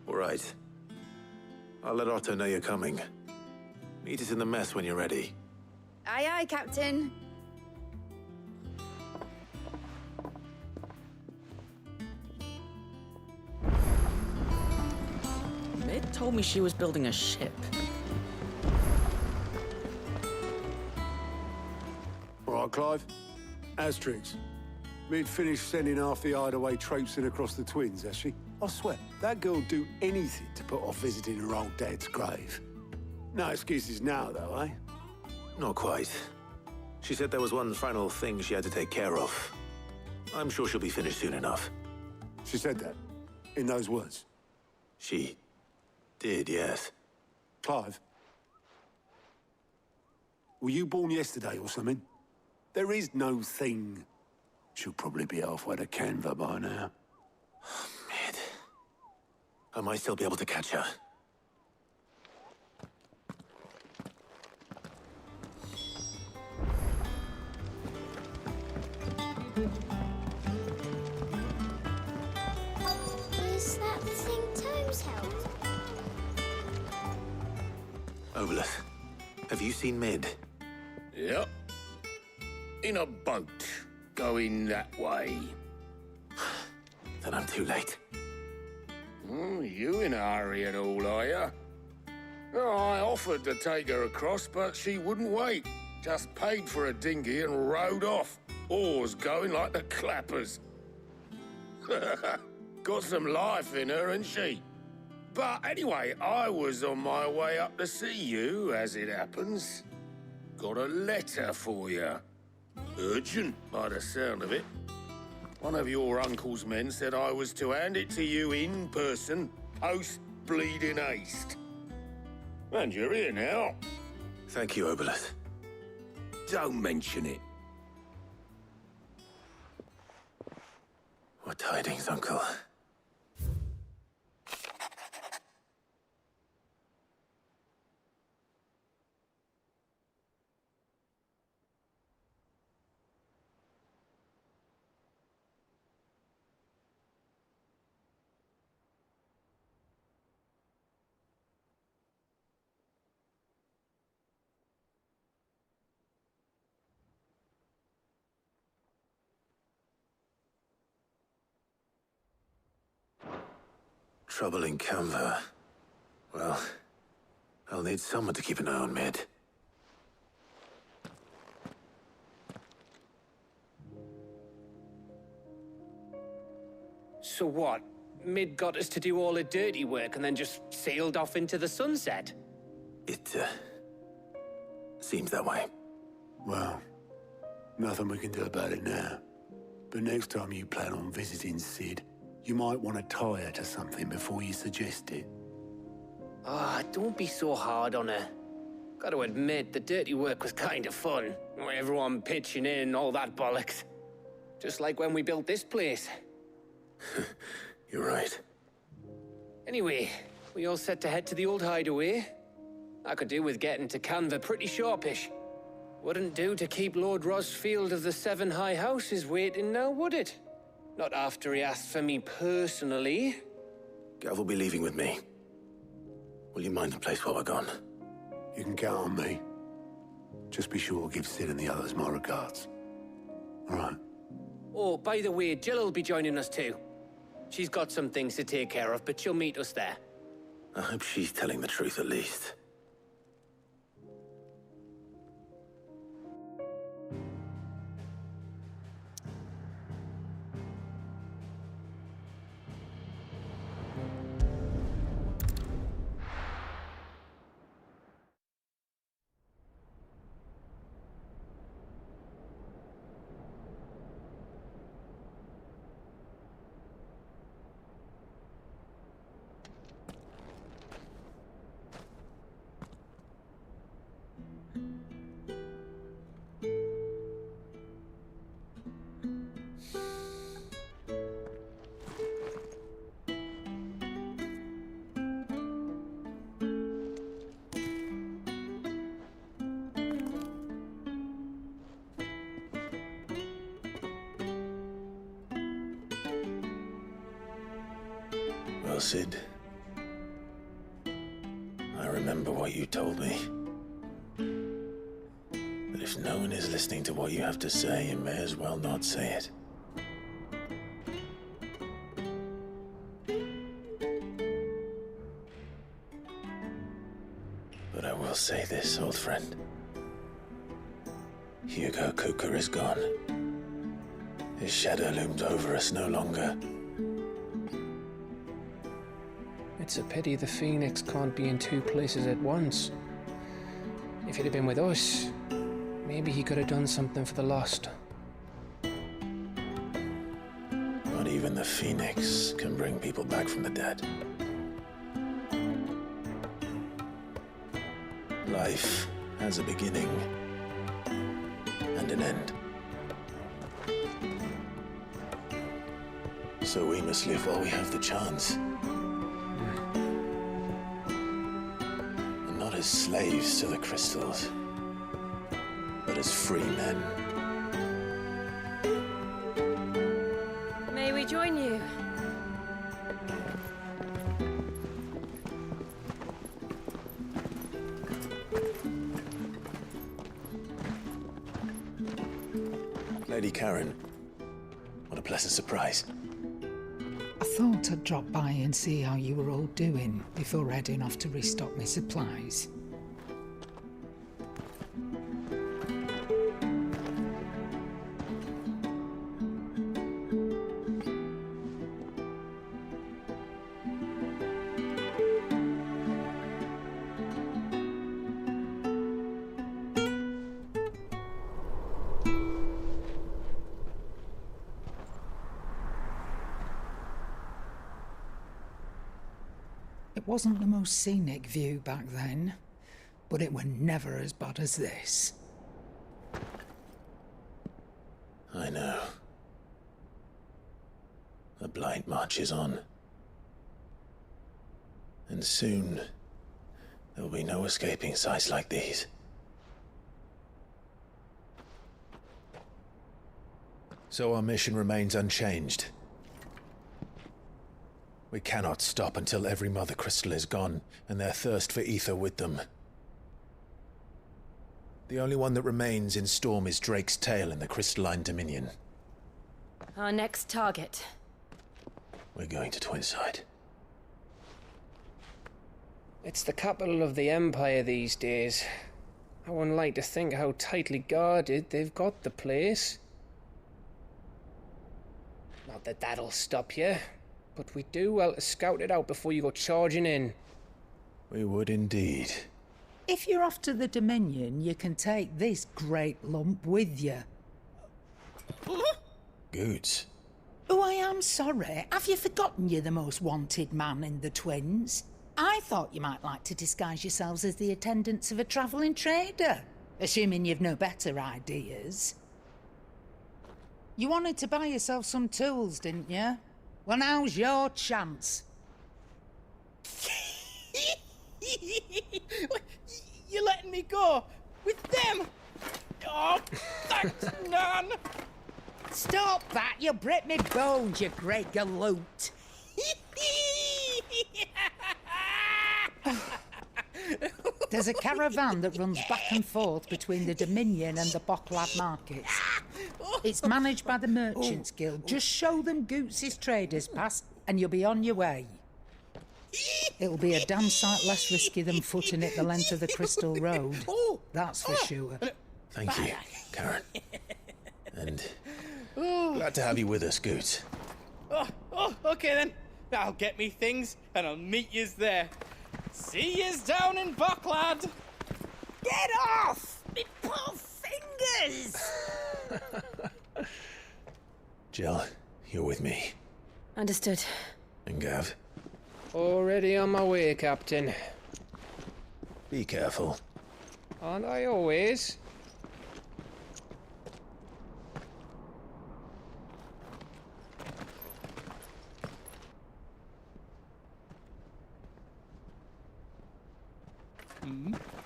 All right. I'll let Otto know you're coming. Meet us in the mess when you're ready. Aye, aye, Captain. Mid told me she was building a ship. All right, Clive. Asterix. Mid finished sending half the hideaway traipsing across the Twins, has she? I swear, that girl'd do anything to put off visiting her old dad's grave. No excuses now, though, eh? Not quite. She said there was one final thing she had to take care of. I'm sure she'll be finished soon enough. She said that? In those words? She did, yes. Clive? Were you born yesterday or something? There is no thing. She'll probably be halfway to Canva by now. Mid. I might still be able to catch her. Is that the thing Tomes held? Obolus, have you seen Mid? Yep. In a boat, going that way. Then I'm too late. You in a hurry and all, are you? Oh, I offered to take her across, but she wouldn't wait. Just paid for a dinghy and rowed off. Oars going like the clappers. Got some life in her, ain't she? But anyway, I was on my way up to see you, as it happens. Got a letter for you. Urgent, by the sound of it. One of your uncle's men said I was to hand it to you in person, post-bleeding haste. And you're here now. Thank you, Obolus. Don't mention it. What tidings, Uncle? Trouble in Canva. Well, I'll need someone to keep an eye on Mid. So what? Mid got us to do all the dirty work and then just sailed off into the sunset? It, seems that way. Well, nothing we can do about it now. But next time you plan on visiting Sid, you might want to tie her to something before you suggest it. Ah, don't be so hard on her. Got to admit, the dirty work was kind of fun. Everyone pitching in, all that bollocks. Just like when we built this place. You're right. Anyway, we all set to head to the old hideaway. I could do with getting to Canva pretty sharpish. Wouldn't do to keep Lord Rosfield of the Seven High Houses waiting now, would it? Not after he asked for me personally. Gav will be leaving with me. Will you mind the place while we're gone? You can count on me. Just be sure to give Sid and the others my regards. All right. Oh, by the way, Jill will be joining us too. She's got some things to take care of, but she'll meet us there. I hope she's telling the truth at least. Well, Sid, I remember what you told me. That if no one is listening to what you have to say, you may as well not say it. But I will say this, old friend. Hugo Kuka is gone. His shadow looms over us no longer. It's a pity the Phoenix can't be in two places at once. If he'd have been with us, maybe he could have done something for the lost. Not even the Phoenix can bring people back from the dead. Life has a beginning and an end. So we must live while we have the chance. And not as slaves to the crystals, but as free men. May we join you? Lady Karen. What a pleasant surprise. I thought I'd drop by and see how you were all doing before heading off to restock my supplies. It wasn't the most scenic view back then, but it were never as bad as this. I know. The blight marches on. And soon, there will be no escaping sights like these. So our mission remains unchanged. We cannot stop until every Mother Crystal is gone, and their thirst for ether with them. The only one that remains in Storm is Drake's Tail in the Crystalline Dominion. Our next target. We're going to Twinside. It's the capital of the Empire these days. I wouldn't like to think how tightly guarded they've got the place. Not that that'll stop you. But we do well to scout it out before you go charging in. We would indeed. If you're off to the Dominion, you can take this great lump with you. Goods. Oh, I am sorry. Have you forgotten you're the most wanted man in the Twins? I thought you might like to disguise yourselves as the attendants of a travelling trader, assuming you've no better ideas. You wanted to buy yourself some tools, didn't you? Well, now's your chance. You're letting me go? With them? Oh, thanks, Nan! Stop that! You'll break me bones, you great galoot! There's a caravan that runs back and forth between the Dominion and the Bocklad markets. It's managed by the Merchants Guild. Just show them Goots' traders pass and you'll be on your way. It'll be a damn sight less risky than footing it the length of the Crystal Road. That's for sure. Thank you, Karen. And glad to have you with us, Goots. Okay then. I'll get me things and I'll meet yous there. See yous down in Bocklad. Get off! Me poor fingers! Jill, you're with me. Understood. And Gav? Already on my way, Captain. Be careful. Aren't I always?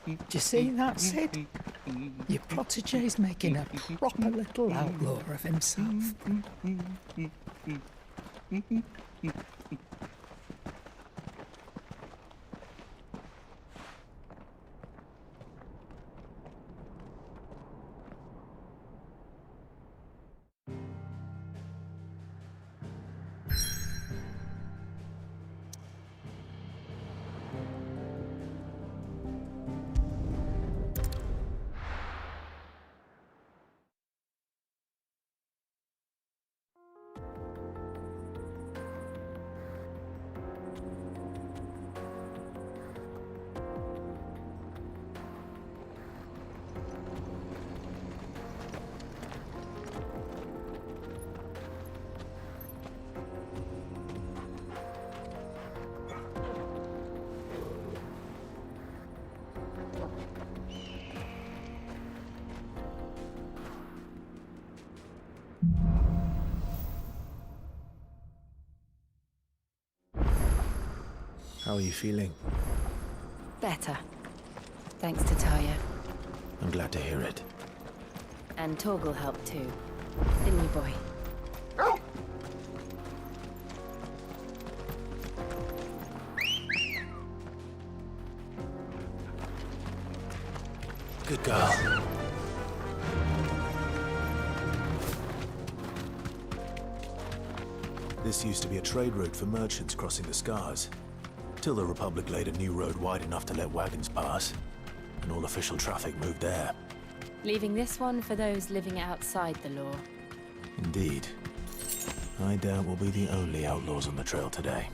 Do you see that, Sid? Your protege's making a proper little outlaw of himself. How are you feeling? Better. Thanks to Talia. I'm glad to hear it. And Torgal helped too. Didn't you, boy? Good girl. This used to be a trade route for merchants crossing the Scars, till the Republic laid a new road wide enough to let wagons pass, and all official traffic moved there. Leaving this one for those living outside the law. Indeed. I doubt we'll be the only outlaws on the trail today.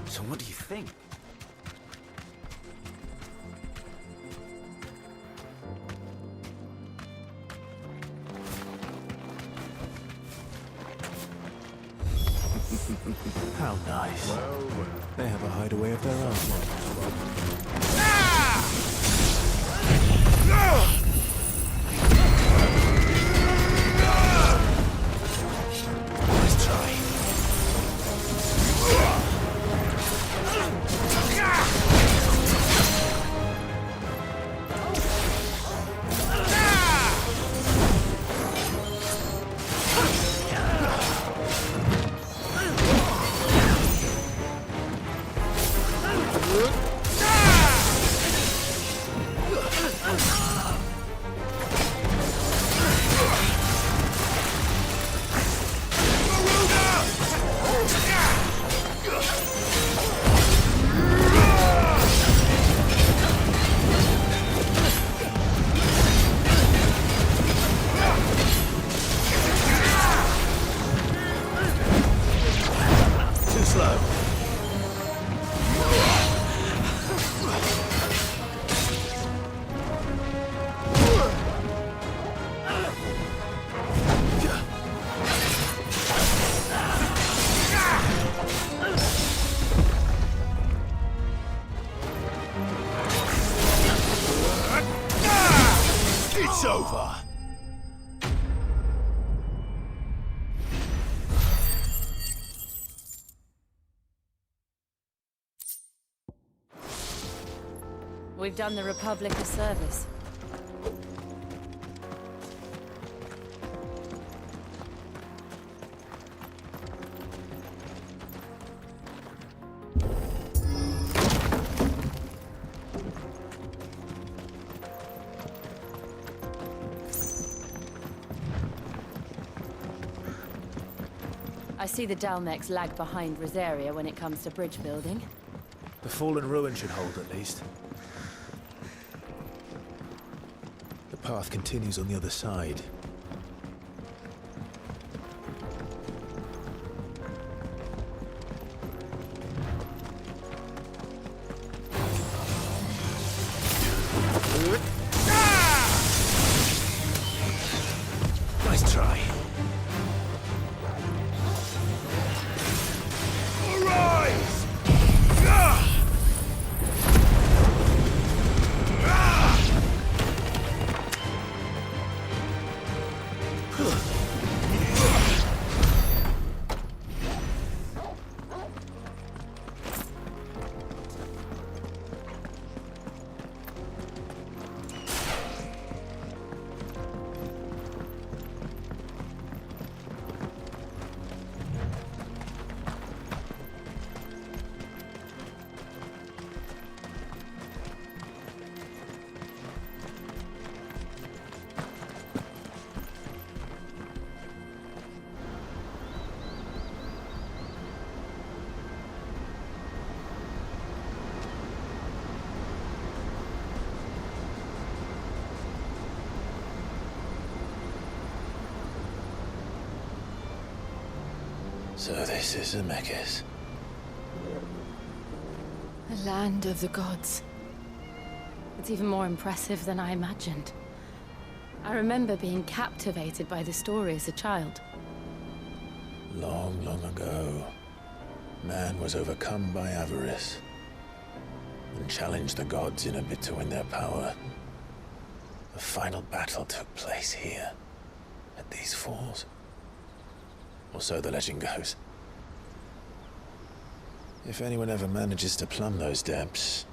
So what do you think? How nice. They have a hideaway of their own. Nice try. Too slow. It's over. We've done the Republic a service. I see the Dalmex lag behind Rosaria when it comes to bridge building. The fallen ruin should hold at least. The path continues on the other side. Nice try. Arise! So this is Zemeckis. The land of the gods. It's even more impressive than I imagined. I remember being captivated by the story as a child. Long, long ago, man was overcome by avarice and challenged the gods in a bid to win their power. The final battle took place here, at these falls. Or so the legend goes. If anyone ever manages to plumb those depths,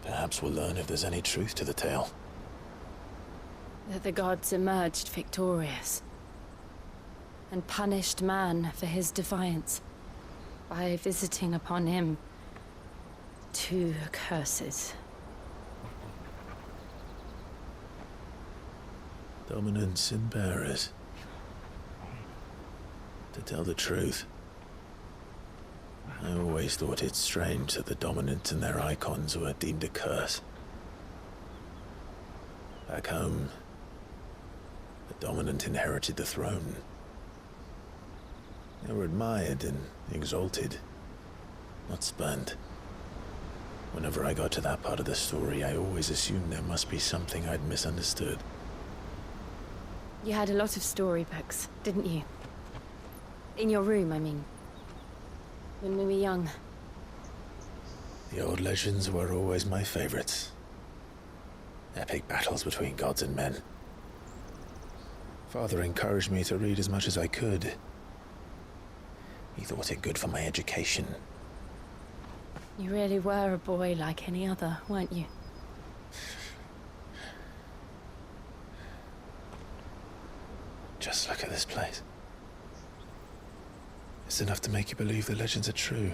perhaps we'll learn if there's any truth to the tale. That the gods emerged victorious. and punished man for his defiance by visiting upon him 2 curses. Dominants and bearers. To tell the truth, I always thought it strange that the dominants and their icons were deemed a curse. Back home, the dominant inherited the throne. They were admired and exalted, not spurned. Whenever I got to that part of the story, I always assumed there must be something I'd misunderstood. You had a lot of storybooks, didn't you? In your room, I mean. When we were young. The old legends were always my favorites. Epic battles between gods and men. Father encouraged me to read as much as I could. He thought it good for my education. You really were a boy like any other, weren't you? Just look at this place. It's enough to make you believe the legends are true.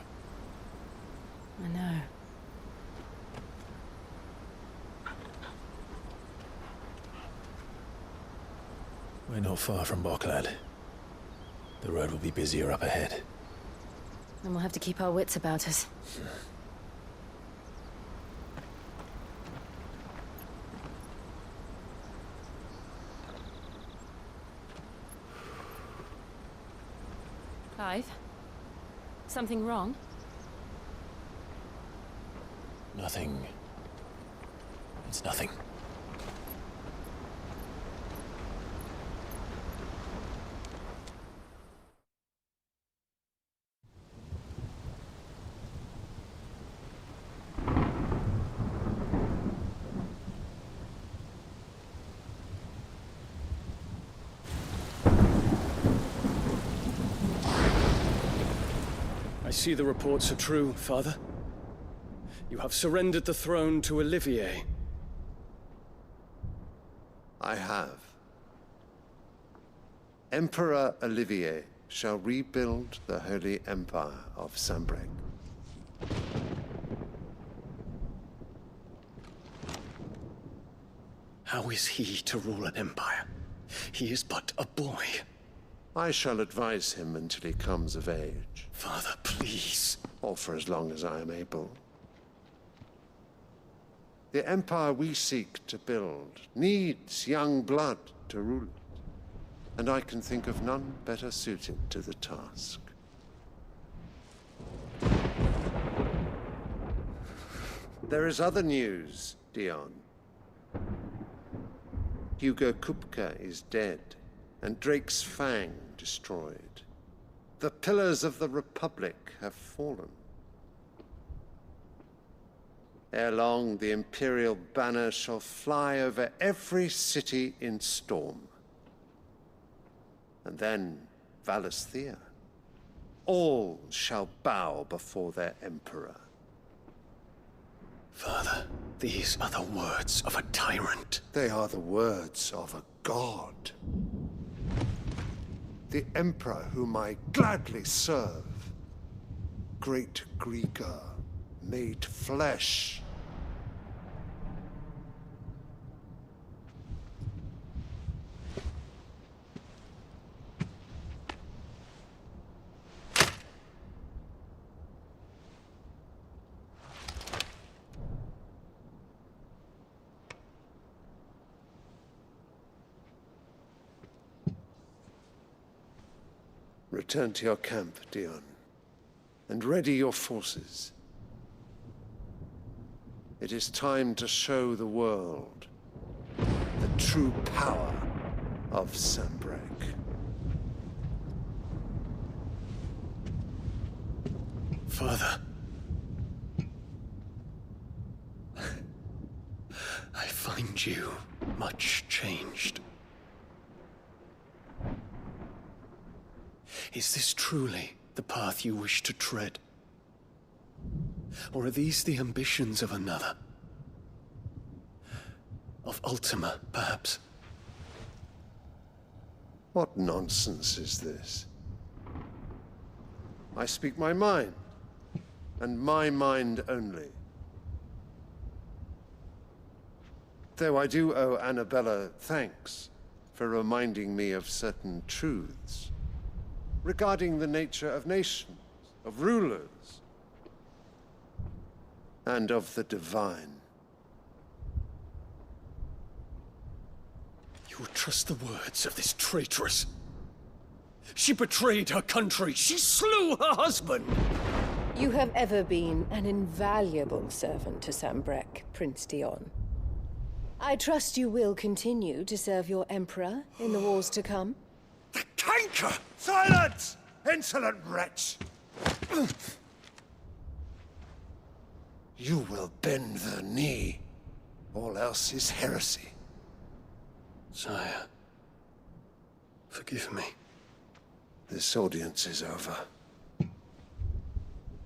I know. We're not far from Boklad. The road will be busier up ahead. And we'll have to keep our wits about us. Clive? Something wrong? Nothing. It's nothing. I see the reports are true, Father. You have surrendered the throne to Olivier. I have. Emperor Olivier shall rebuild the Holy Empire of Sanbreque. How is he to rule an empire? He is but a boy. I shall advise him until he comes of age. Father, please. Or for as long as I am able. The empire we seek to build needs young blood to rule it, and I can think of none better suited to the task. There is other news, Dion. Hugo Kupka is dead, and Drake's Fang destroyed. The pillars of the Republic have fallen. Ere long, the Imperial banner shall fly over every city in Storm. And then Valisthea. All shall bow before their Emperor. Father, these are the words of a tyrant. They are the words of a god. The Emperor whom I gladly serve. Great Grieger, made flesh. Return to your camp, Dion, and ready your forces. It is time to show the world the true power of Sanbreque. Father. I find you much changed. Is this truly the path you wish to tread? Or are these the ambitions of another? Of Ultima, perhaps? What nonsense is this? I speak my mind, and my mind only. Though I do owe Annabella thanks for reminding me of certain truths regarding the nature of nations, of rulers, and of the divine. You would trust the words of this traitress? She betrayed her country. She slew her husband. You have ever been an invaluable servant to Sambrek, Prince Dion. I trust you will continue to serve your Emperor in the wars to come. The canker! Silence! Insolent wretch! You will bend the knee. All else is heresy. Sire, forgive me. This audience is over.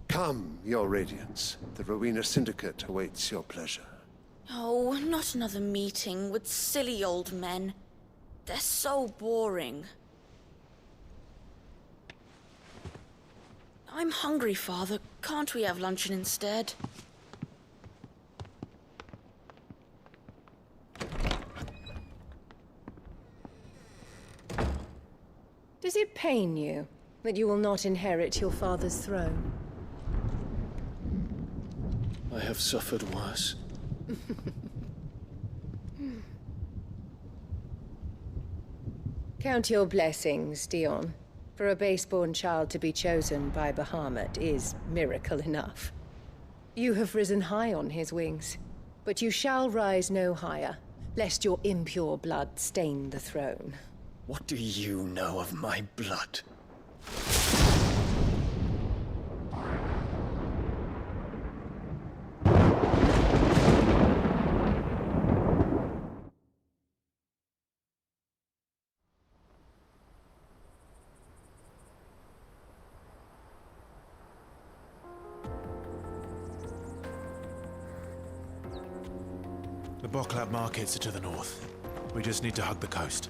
Come, your Radiance. The Rowena Syndicate awaits your pleasure. Oh, not another meeting with silly old men. They're so boring. I'm hungry, Father. Can't we have luncheon instead? Does it pain you that you will not inherit your father's throne? I have suffered worse. Count your blessings, Dion. For a base-born child to be chosen by Bahamut is miracle enough. You have risen high on his wings, but you shall rise no higher, lest your impure blood stain the throne. What do you know of my blood? The Boklab markets are to the north. We just need to hug the coast.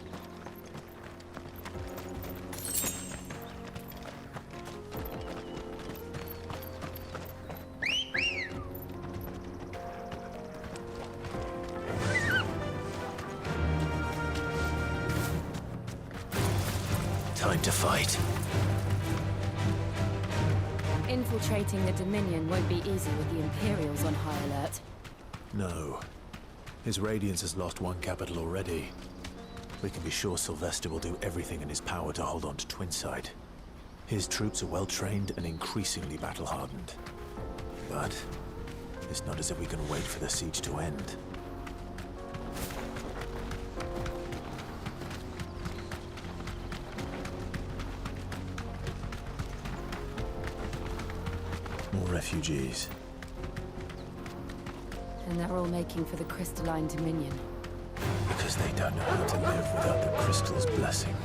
Time to fight. Infiltrating the Dominion won't be easy with the Imperials on high alert. No. His Radiance has lost one capital already. We can be sure Sylvester will do everything in his power to hold on to Twinside. His troops are well-trained and increasingly battle-hardened. But it's not as if we can wait for the siege to end. More refugees. And they're all making for the Crystalline Dominion. Because they don't know how to live without the Crystal's blessing.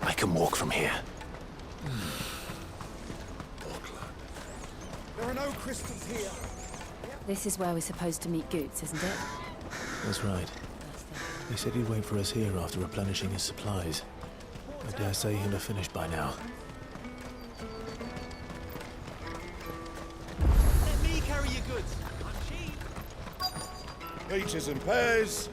I can walk from here. There are no crystals here. This is where we're supposed to meet Goots, isn't it? That's right. He said he'd wait for us here after replenishing his supplies. I dare say he'll have finished by now. Let me carry your goods. I'm cheap. Peaches and pears.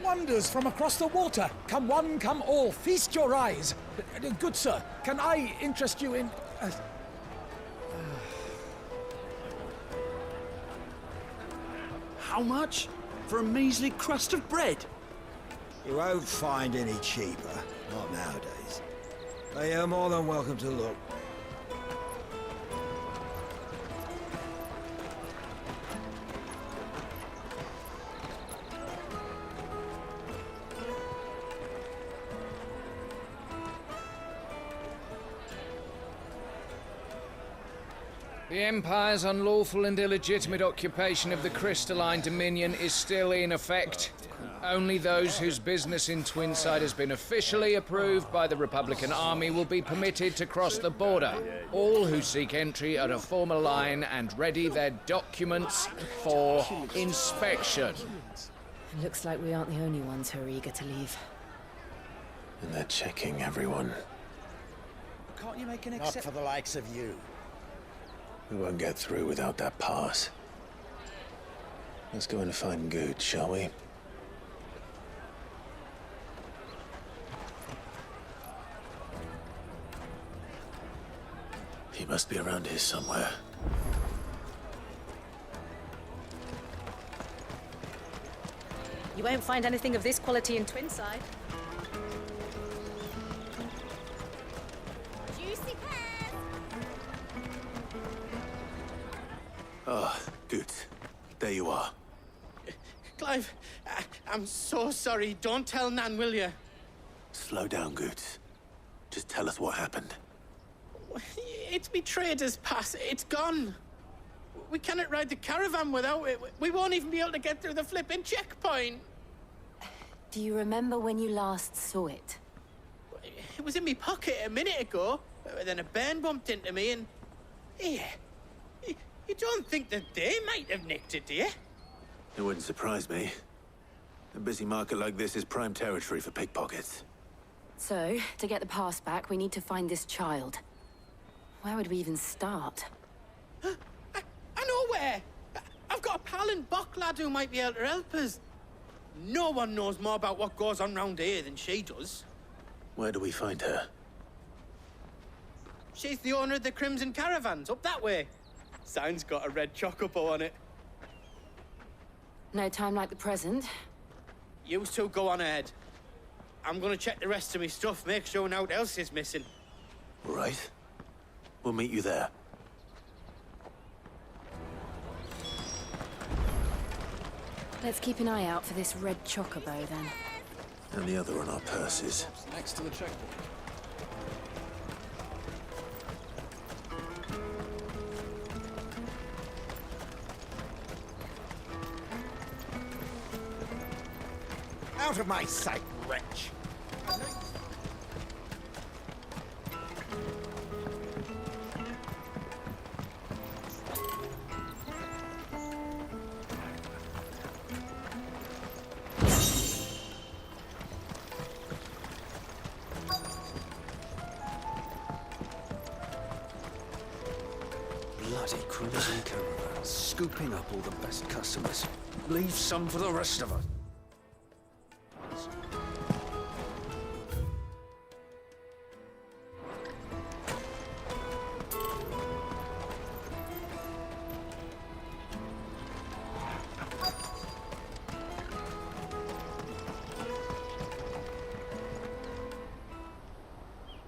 Wonders from across the water. Come one, come all. Feast your eyes. Good sir, can I interest you in... How much? For a measly crust of bread? You won't find any cheaper. Not nowadays. They are more than welcome to look. The Empire's unlawful and illegitimate occupation of the Crystalline Dominion is still in effect. Only those whose business in Twinside has been officially approved by the Republican Army will be permitted to cross the border. All who seek entry are to form a line and ready their documents for inspection. Looks like we aren't the only ones who are eager to leave. And they're checking everyone. Can't you make an exception? Not for the likes of you. We won't get through without that pass. Let's go and find Good, shall we? He must be around here somewhere. You won't find anything of this quality in Twinside. Juicy pears! Ah, good. There you are. Clive, I'm so sorry. Don't tell Nan, will you? Slow down, Good. Just tell us what happened. It's me trader's pass. It's gone. We cannot ride the caravan without it. We won't even be able to get through the flipping checkpoint. Do you remember when you last saw it? It was in my pocket a minute ago. Then a bairn bumped into me and... Here. You don't think that they might have nicked it, do you? It wouldn't surprise me. A busy market like this is prime territory for pickpockets. So, to get the pass back, we need to find this child. Where would we even start? I know where! I've got a pal in Bock lad who might be able to help us. No one knows more about what goes on round here than she does. Where do we find her? She's the owner of the Crimson Caravans, up that way. Sign's got a red chocobo on it. No time like the present. You two go on ahead. I'm gonna check the rest of my stuff, make sure nothing else is missing. All right. We'll meet you there. Let's keep an eye out for this red chocobo, then. And the other on our purses. Next to the checkpoint. Out of my sight, wretch! Bloody Crimson Caravan, scooping up all the best customers. Leave some for the rest of us.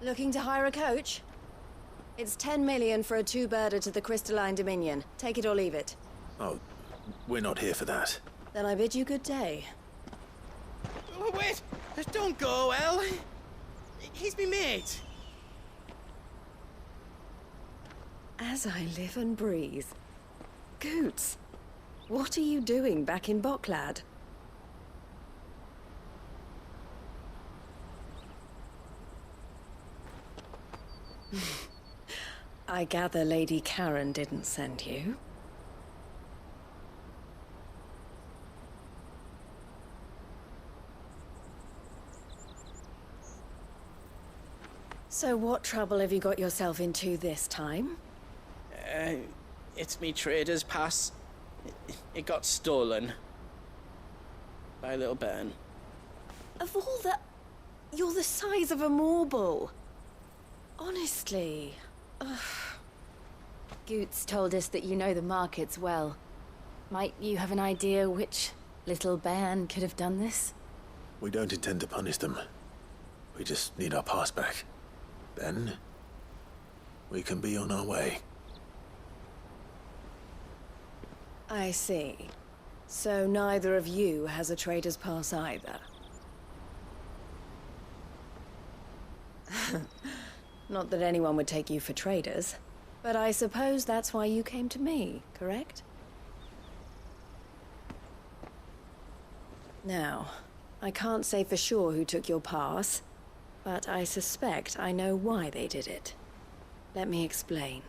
Looking to hire a coach? It's 10 million for a two-birder to the Crystalline Dominion. Take it or leave it. Oh, we're not here for that. Then I bid you good day. Oh, wait! Don't go, El. He's me mate. As I live and breathe. Goots, what are you doing back in Bocklad? I gather Lady Karen didn't send you. So what trouble have you got yourself into this time? It's me trader's pass. It got stolen. By a little bairn. Of all the... You're the size of a marble. Honestly. Ugh. Goots told us that you know the markets well. Might you have an idea which little bairn could have done this? We don't intend to punish them. We just need our pass back. Then, we can be on our way. I see. So neither of you has a trader's pass either. Not that anyone would take you for traders. But I suppose that's why you came to me, correct? Now, I can't say for sure who took your pass, but I suspect I know why they did it. Let me explain.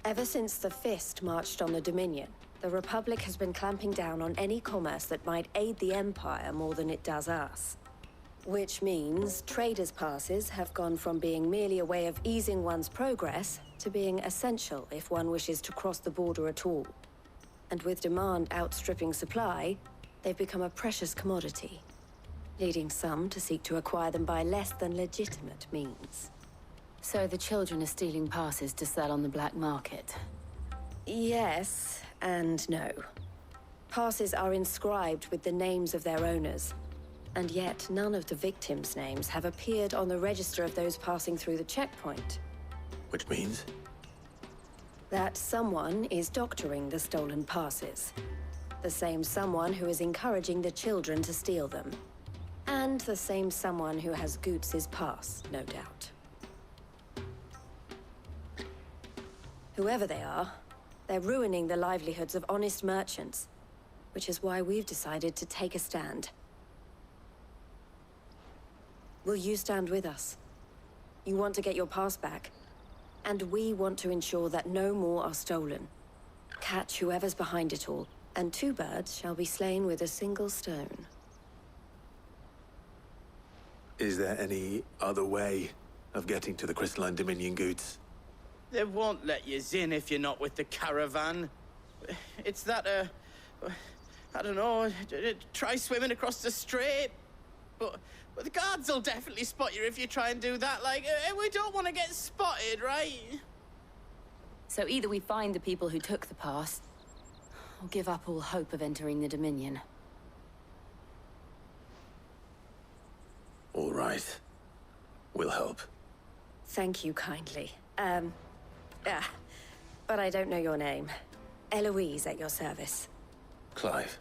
Ever since the Fist marched on the Dominion, the Republic has been clamping down on any commerce that might aid the Empire more than it does us. Which means traders' passes have gone from being merely a way of easing one's progress to being essential if one wishes to cross the border at all. And with demand outstripping supply, they've become a precious commodity, leading some to seek to acquire them by less than legitimate means. So the children are stealing passes to sell on the black market? Yes, and no. Passes are inscribed with the names of their owners, and yet none of the victims' names have appeared on the register of those passing through the checkpoint. Which means? That someone is doctoring the stolen passes. The same someone who is encouraging the children to steal them. And the same someone who has Goots's pass, no doubt. Whoever they are, they're ruining the livelihoods of honest merchants, which is why we've decided to take a stand. Will you stand with us? You want to get your pass back, and we want to ensure that no more are stolen. Catch whoever's behind it all, and 2 birds shall be slain with a single stone. Is there any other way of getting to the Crystalline Dominion Goods? They won't let you in if you're not with the caravan. It's that, I don't know, try swimming across the strait. But the guards will definitely spot you if you try and do that. Like, we don't want to get spotted, right? So either we find the people who took the pass, or give up all hope of entering the Dominion. All right. We'll help. Thank you kindly. But I don't know your name. Eloise at your service. Clive.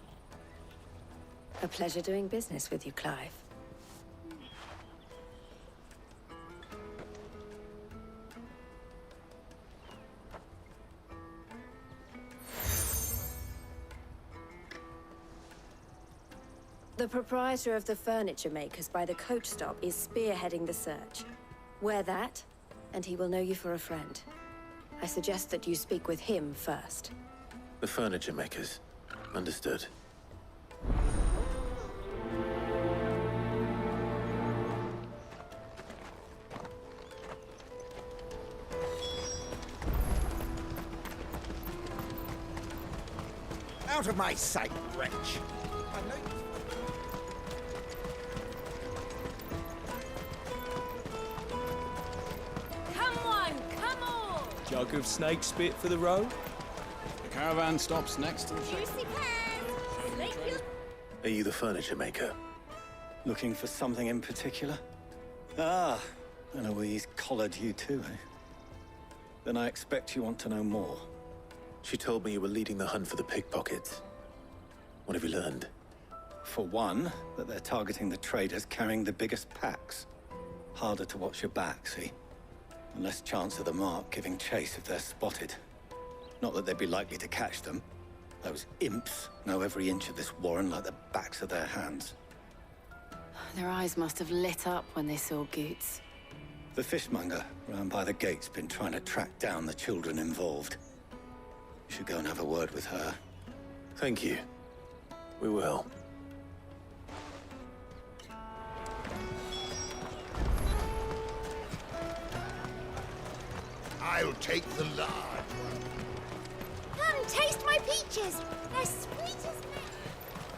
A pleasure doing business with you, Clive. The proprietor of the furniture makers by the coach stop is spearheading the search. Wear that, and he will know you for a friend. I suggest that you speak with him first. The furniture makers. Understood. Out of my sight, wretch! Come on, come on! Jug of snake spit for the road? The caravan stops next to the shop. Juicy pears! Snake you... Are you the furniture maker? Looking for something in particular? Ah, Eloise collared you too, eh? Then I expect you want to know more. She told me you were leading the hunt for the pickpockets. What have you learned? For one, that they're targeting the traders carrying the biggest packs. Harder to watch your back, see? And less chance of the mark giving chase if they're spotted. Not that they'd be likely to catch them. Those imps know every inch of this warren like the backs of their hands. Their eyes must have lit up when they saw Goots. The fishmonger round by the gate's been trying to track down the children involved. You should go and have a word with her. Thank you. We will. I'll take the large one. Come, taste my peaches. They're sweet as milk.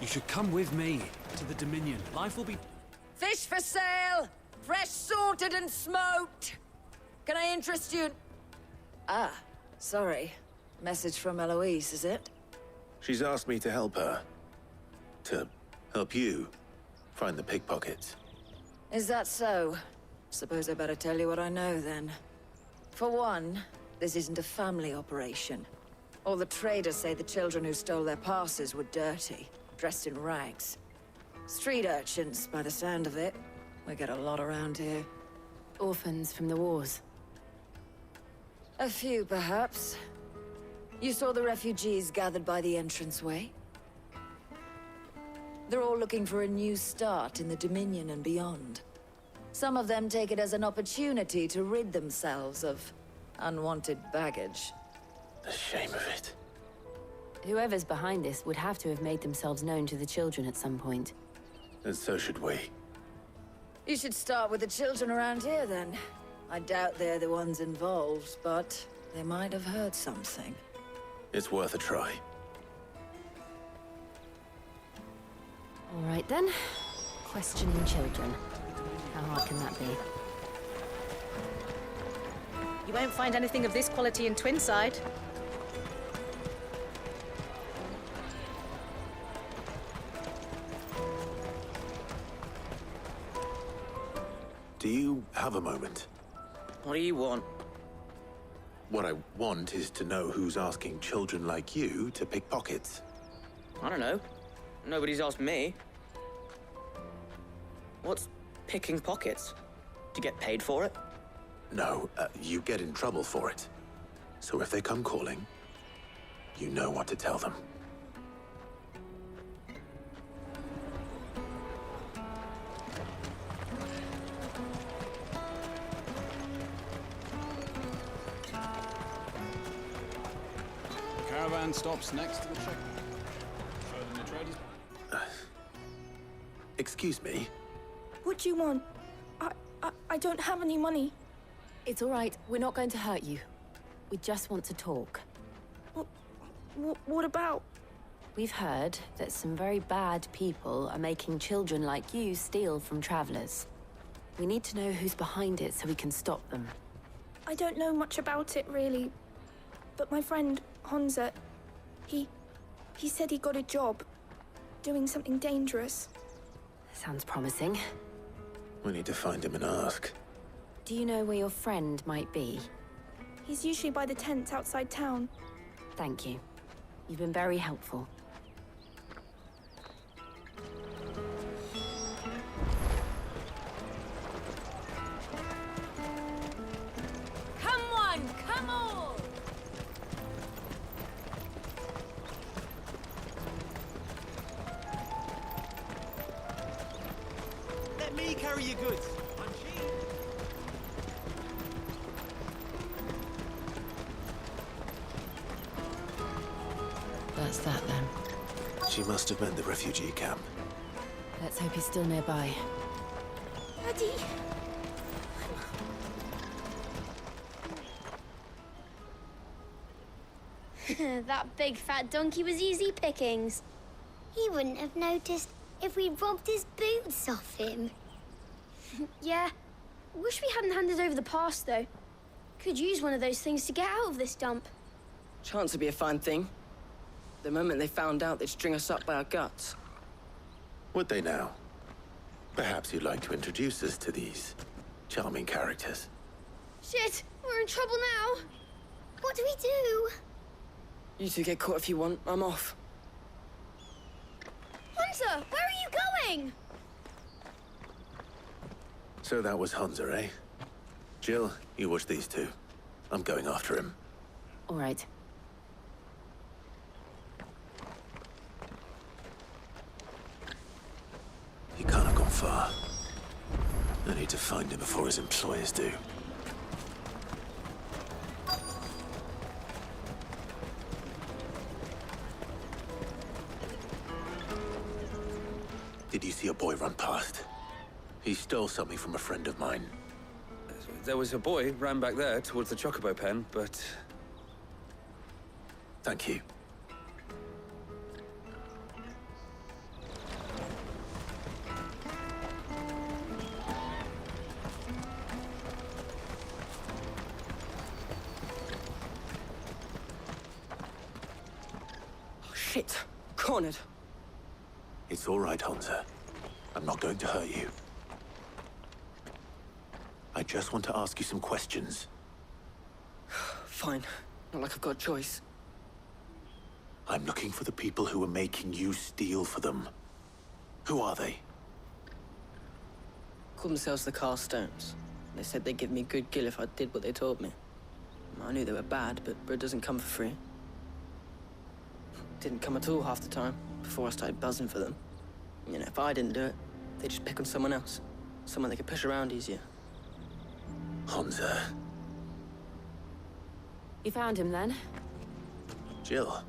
You should come with me to the Dominion. Life will be... Fish for sale! Fresh sorted and smoked! Can I interest you? Ah, sorry. Message from Eloise, is it? She's asked me to help her. To help you find the pickpockets. Is that so? Suppose I better tell you what I know, then. For one, This isn't a family operation. All the traders say the children who stole their passes were dirty, dressed in rags. Street urchins, by the sound of it. We get a lot around here. Orphans from the wars. A few, perhaps. You saw the refugees gathered by the entranceway? They're all looking for a new start in the Dominion and beyond. Some of them take it as an opportunity to rid themselves of unwanted baggage. The shame of it. Whoever's behind this would have to have made themselves known to the children at some point. And so should we. You should start with the children around here, then. I doubt they're the ones involved, but they might have heard something. It's worth a try. All right, then. Questioning children. How hard can that be? You won't find anything of this quality in Twinside. Do you have a moment? What do you want? What I want is to know who's asking children like you to pick pockets. I don't know. Nobody's asked me. What's picking pockets? Do you get paid for it? No, you get in trouble for it. So if they come calling, you know what to tell them. Caravan stops next to the checkpoint. Show them the traders. Excuse me? What do you want? I don't have any money. It's all right. We're not going to hurt you. We just want to talk. What about? We've heard that some very bad people are making children like you steal from travelers. We need to know who's behind it so we can stop them. I don't know much about it, really. But my friend, Honza, he said he got a job doing something dangerous. Sounds promising. We need to find him and ask. Do you know where your friend might be? He's usually by the tents outside town. Thank you. You've been very helpful. Come on, come on! Let me carry your goods. I'm cheap. That's that, then. She must have meant the refugee camp. Let's hope he's still nearby. Daddy! That big fat donkey was easy pickings. He wouldn't have noticed if we robbed his boots off him. Yeah. Wish we hadn't handed over the pass, though. Could use one of those things to get out of this dump. Chance would be a fine thing. The moment they found out, they'd string us up by our guts. Would they now? Perhaps you'd like to introduce us to these charming characters. Shit, we're in trouble now. What do we do? You two get caught if you want. I'm off. Hunter, where are you going? So that was Hunter, eh? Jill, you watch these two. I'm going after him. All right. He can't have gone far. I need to find him before his employers do. Did you see a boy run past? He stole something from a friend of mine. There was a boy ran back there towards the Chocobo pen, but... Thank you. Oh, shit. Cornered. It's all right, Hunter. I'm not going to hurt you. I just want to ask you some questions. fine. Not like I've got a choice. I'm looking for the people who are making you steal for them. Who are they? Called themselves the Carstones. They said they'd give me good gill if I did what they told me. I knew they were bad, but bread doesn't come for free. Didn't come at all half the time, before I started buzzing for them. You know, if I didn't do it, they'd just pick on someone else. Someone they could push around easier. Honza. You found him then? Jill.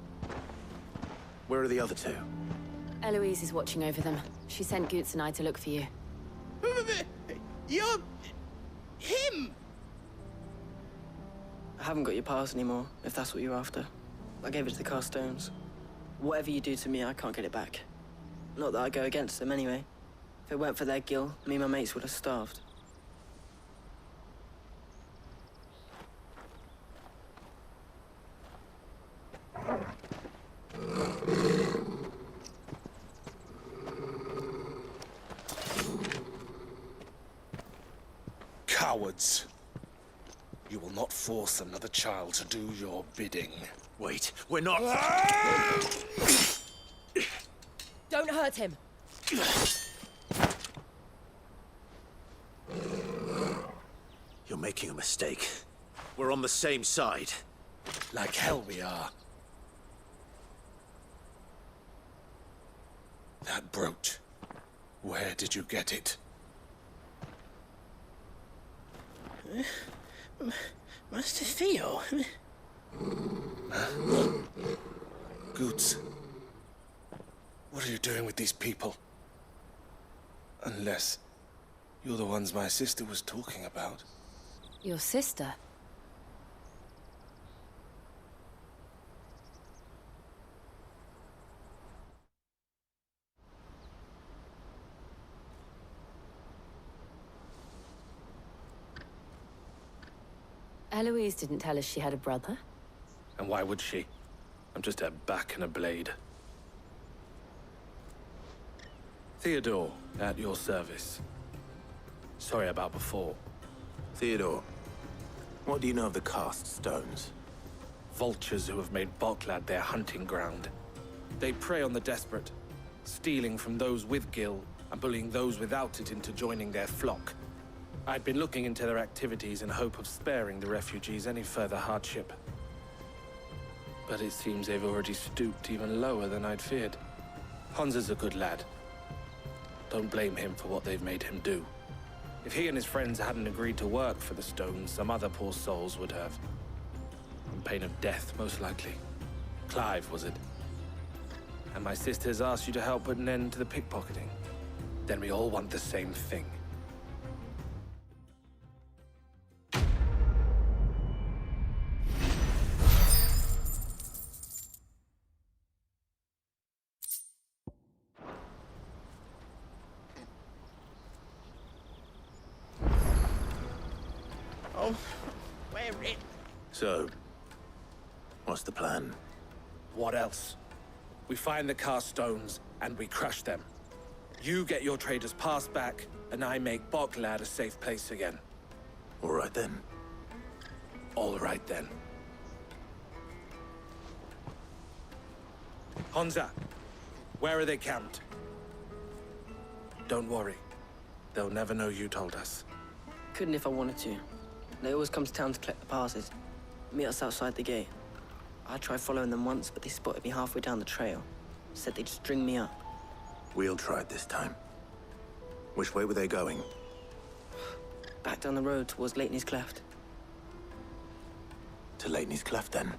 Where are the other two? Eloise is watching over them. She sent Goots and I to look for you. You're... him! I haven't got your pass anymore, if that's what you're after. I gave it to the Carstones. Whatever you do to me, I can't get it back. Not that I go against them anyway. If it weren't for their gill, me and my mates would have starved. Cowards. You will not force another child to do your bidding. Wait, we're not... Don't hurt him! You're making a mistake. We're on the same side. Like hell we are. That brooch. Where did you get it? Master Theo? Goots. What are you doing with these people? Unless you're the ones my sister was talking about. Your sister? Eloise didn't tell us she had a brother. And why would she? I'm just her back and a blade. Theodore, at your service. Sorry about before. Theodore, what do you know of the Cast Stones? Vultures who have made Boklad their hunting ground. They prey on the desperate, stealing from those with gill and bullying those without it into joining their flock. I'd been looking into their activities in hope of sparing the refugees any further hardship. But it seems they've already stooped even lower than I'd feared. Honza's a good lad. Don't blame him for what they've made him do. If he and his friends hadn't agreed to work for the Stones, some other poor souls would have. On pain of death, most likely. Clive, was it? And my sisters asked you to help put an end to the pickpocketing. Then we all want the same thing. Oh, we're in. So, what's the plan? What else? We find the Carstones, and we crush them. You get your trader's pass back, and I make Boklad a safe place again. All right then. All right then. Honza, where are they camped? Don't worry. They'll never know you told us. Couldn't if I wanted to. They always come to town to collect the passes. Meet us outside the gate. I tried following them once, but they spotted me halfway down the trail. Said they'd string me up. We'll try it this time. Which way were they going? Back down the road towards Leitney's Cleft. To Leitney's Cleft, then.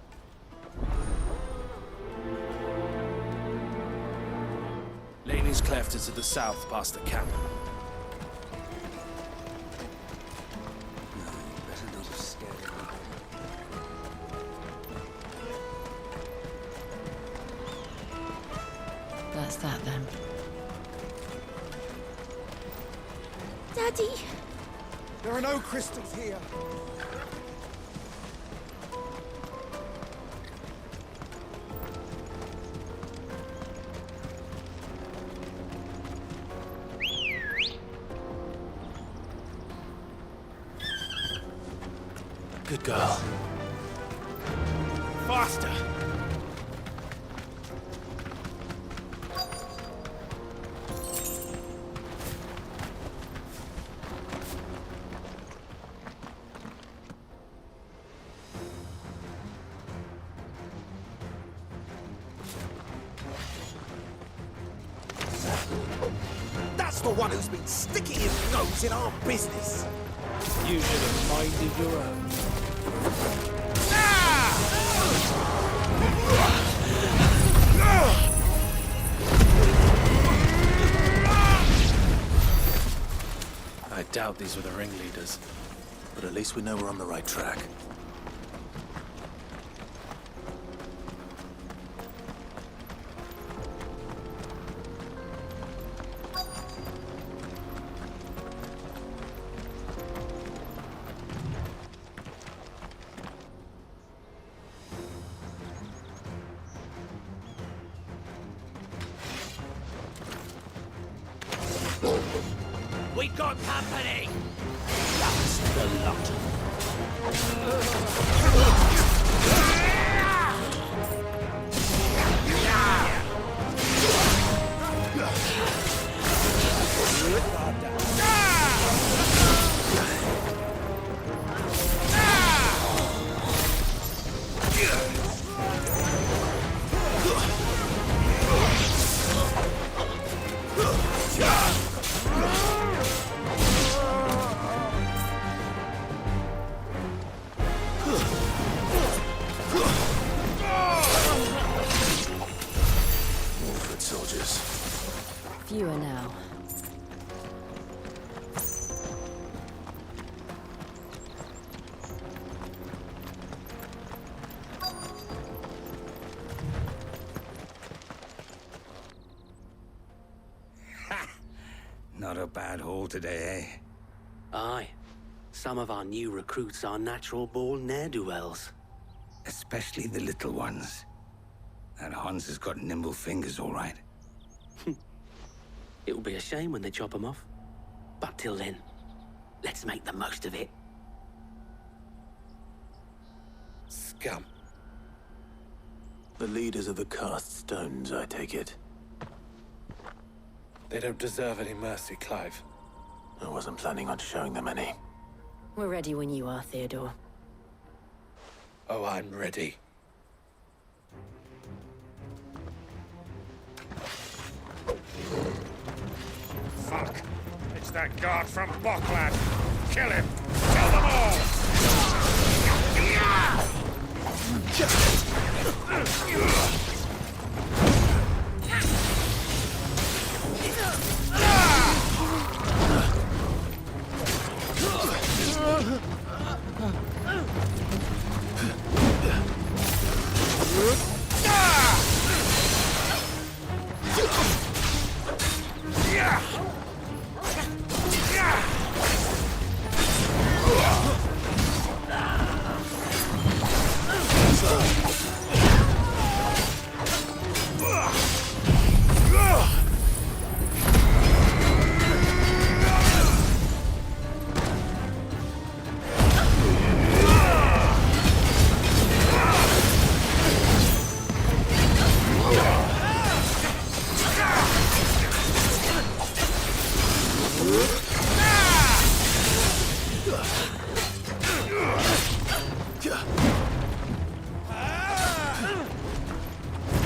Leitney's Cleft is to the south, past the camp. That's that then. Daddy! There are no crystals here. Good girl. faster! That's the one who's been sticking his nose in our business! You should have minded your own. I doubt these were the ringleaders. But at least we know we're on the right track. We got company! Just the lot. Fewer now. Not a bad haul today, eh? Aye. Some of our new recruits are natural-born ne'er-do-wells. Especially the little ones. That Hans has got nimble fingers, all right. It'll be a shame when they chop them off. But till then, let's make the most of it. Scum. The leaders of the cast stones, I take it. They don't deserve any mercy, Clive. I wasn't planning on showing them any. We're ready when you are, Theodore. Oh, I'm ready. Fuck! It's that guard from Boklad! Kill him! Kill them all!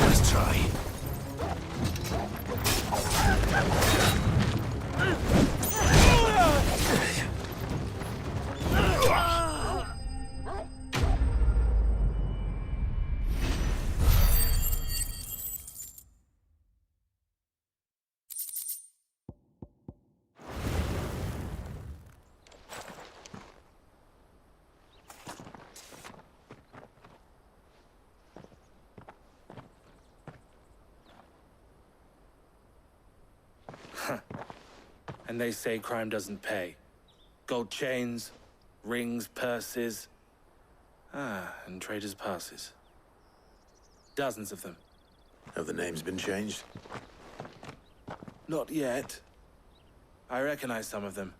Let's try. And they say crime doesn't pay. Gold chains, rings, purses. And traders' passes. Dozens of them. Have the names been changed? Not yet. I recognize some of them.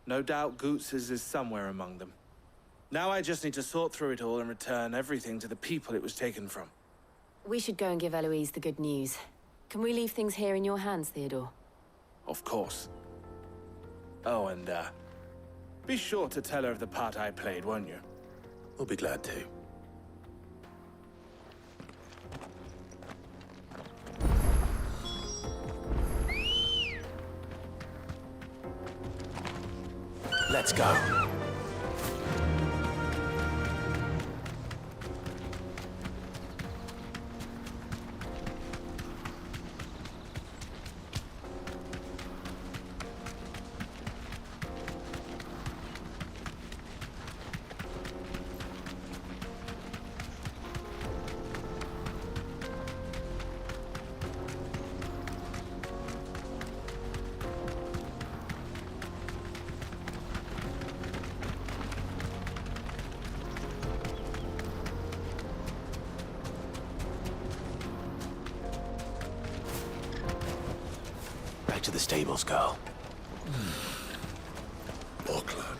No doubt Goots's is somewhere among them. Now I just need to sort through it all and return everything to the people it was taken from. We should go and give Eloise the good news. Can we leave things here in your hands, Theodore? Of course. Oh, and, be sure to tell her of the part I played, won't you? We'll be glad to. Let's go. Back to the stables, girl. Bocklad.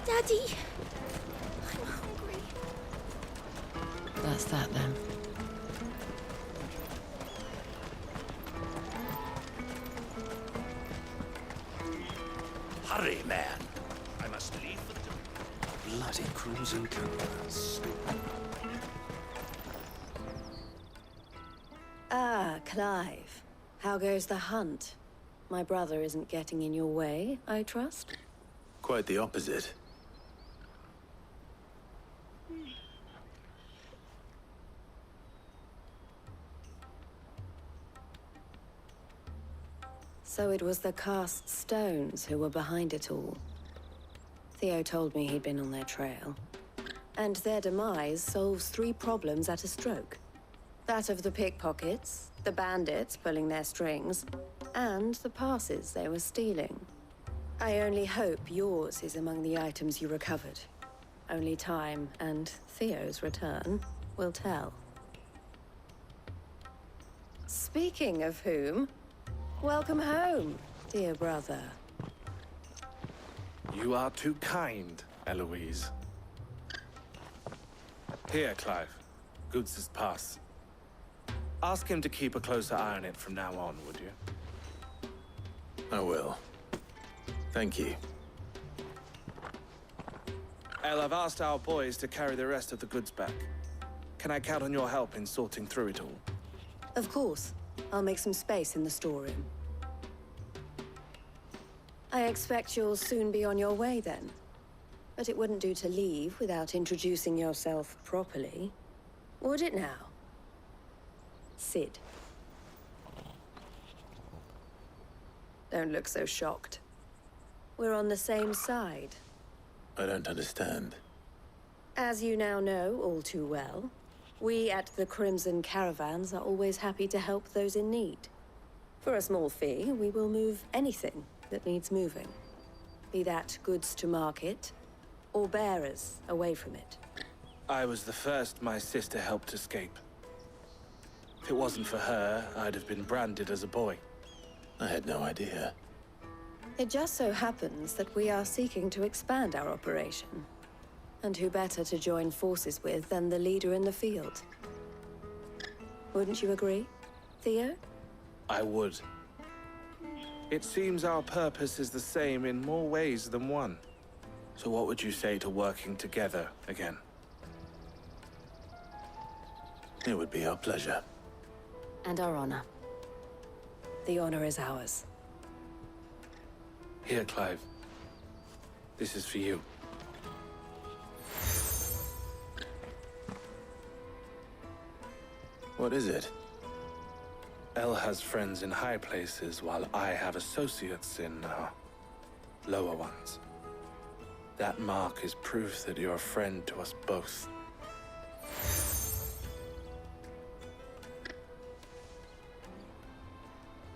Daddy! I'm hungry. That's that then. Hurry, man. I must leave for the bloody crimson caravans. Ah, Clive. How goes the hunt? My brother isn't getting in your way, I trust? Quite the opposite. So it was the cast stones who were behind it all. Theo told me he'd been on their trail. And their demise solves 3 problems at a stroke. That of the pickpockets, the bandits pulling their strings, and the passes they were stealing. I only hope yours is among the items you recovered. Only time and Theo's return will tell. Speaking of whom, welcome home, dear brother. You are too kind, Eloise. Here, Clive. Goods' pass. Ask him to keep a closer eye on it from now on, would you? I will. Thank you. El, I've asked our boys to carry the rest of the goods back. Can I count on your help in sorting through it all? Of course. I'll make some space in the storeroom. I expect you'll soon be on your way then. But it wouldn't do to leave without introducing yourself properly. Would it now? Sid. Don't look so shocked. We're on the same side. I don't understand. As you now know all too well, we at the Crimson Caravans are always happy to help those in need. For a small fee, we will move anything that needs moving. Be that goods to market, or bearers away from it. I was the first my sister helped escape. If it wasn't for her, I'd have been branded as a boy. I had no idea. It just so happens that we are seeking to expand our operation. And who better to join forces with than the leader in the field? Wouldn't you agree, Theo? I would. It seems our purpose is the same in more ways than one. So what would you say to working together again? It would be our pleasure. And our honor. The honor is ours. Here, Clive. This is for you. What is it? El has friends in high places, while I have associates in, lower ones. That mark is proof that you're a friend to us both.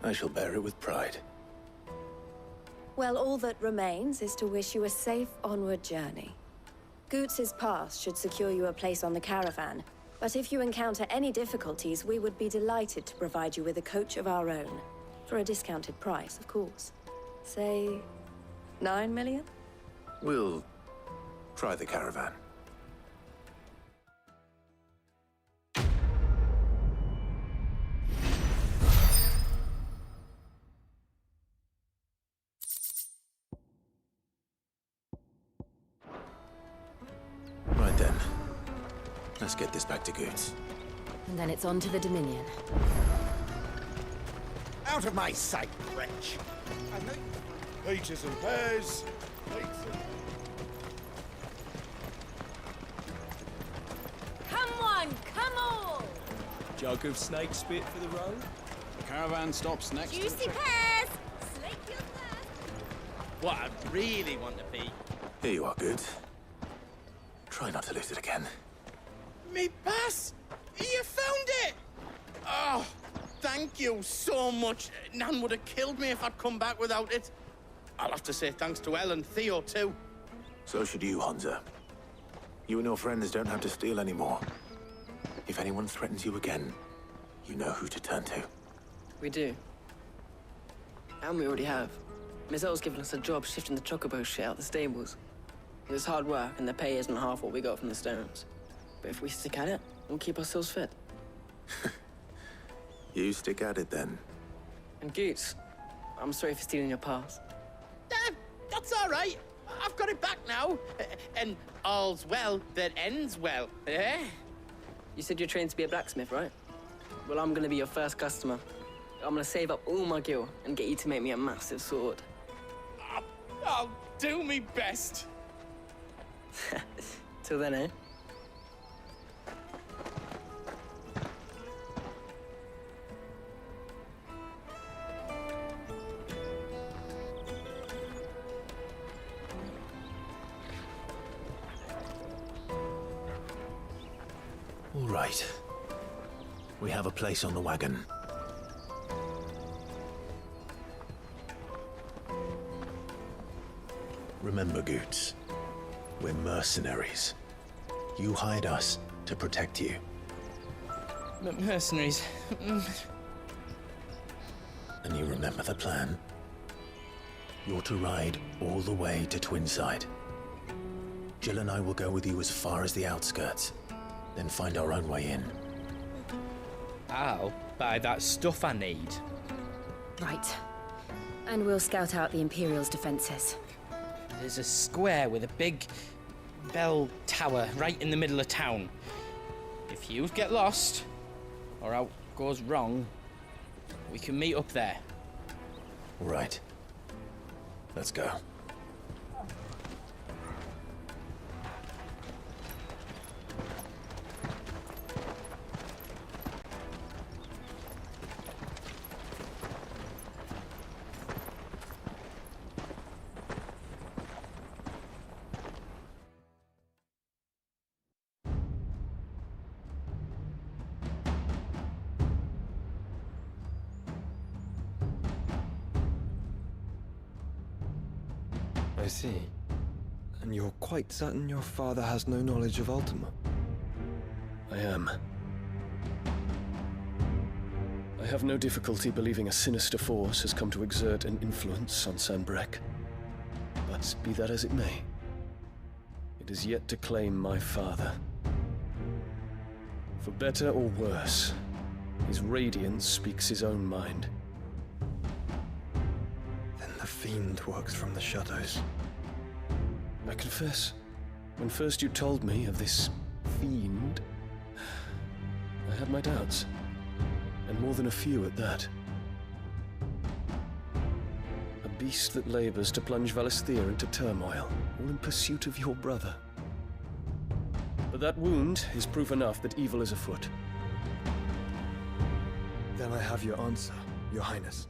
I shall bear it with pride. Well, all that remains is to wish you a safe onward journey. Goots' pass should secure you a place on the caravan, but if you encounter any difficulties, we would be delighted to provide you with a coach of our own. For a discounted price, of course. Say, 9 million? We'll try the caravan. Right then. Let's get this back to Goods. And then it's on to the Dominion. Out of my sight, wretch! Peaches and pears. Come on, come on! Jug of snake spit for the road. The caravan stops next to the Juicy check- pears! Slake your thirst! What I really want to be. Here you are, Goods. Try not to lose it again. Me pass! You found it! Oh, thank you so much. Nan would have killed me if I'd come back without it. I'll have to say thanks to Elle and Theo, too. So should you, Honza. You and your friends don't have to steal anymore. If anyone threatens you again, you know who to turn to. We do. And we already have. Miss Earl's given us a job shifting the chocobo shit out the stables. It's hard work, and the pay isn't half what we got from the Stones. But if we stick at it, we'll keep ourselves fit. You stick at it, then. And Goots, I'm sorry for stealing your pass. That's all right. I've got it back now. And all's well that ends well, eh? You said you're trained to be a blacksmith, right? Well, I'm gonna be your first customer. I'm gonna save up all my gil and get you to make me a massive sword. I'll do me best. Till then, eh? All right. We have a place on the wagon. Remember, Goots, we're mercenaries. You hired us to protect you. Mercenaries. And you remember the plan? You're to ride all the way to Twinside. Jill and I will go with you as far as the outskirts, then find our own way in. I'll buy that stuff I need. Right. And we'll scout out the Imperial's defenses. There's a square with a big bell tower right in the middle of town. If you get lost, or out goes wrong, we can meet up there. All right. Let's go. I see. And you're quite certain your father has no knowledge of Ultima? I am. I have no difficulty believing a sinister force has come to exert an influence on Sanbreque. But be that as it may, it is yet to claim my father. For better or worse, his radiance speaks his own mind. Then the Fiend works from the shadows. I confess, when first you told me of this Fiend, I had my doubts. And more than a few at that. A beast that labors to plunge Valisthea into turmoil, all in pursuit of your brother. But that wound is proof enough that evil is afoot. Then I have your answer, Your Highness.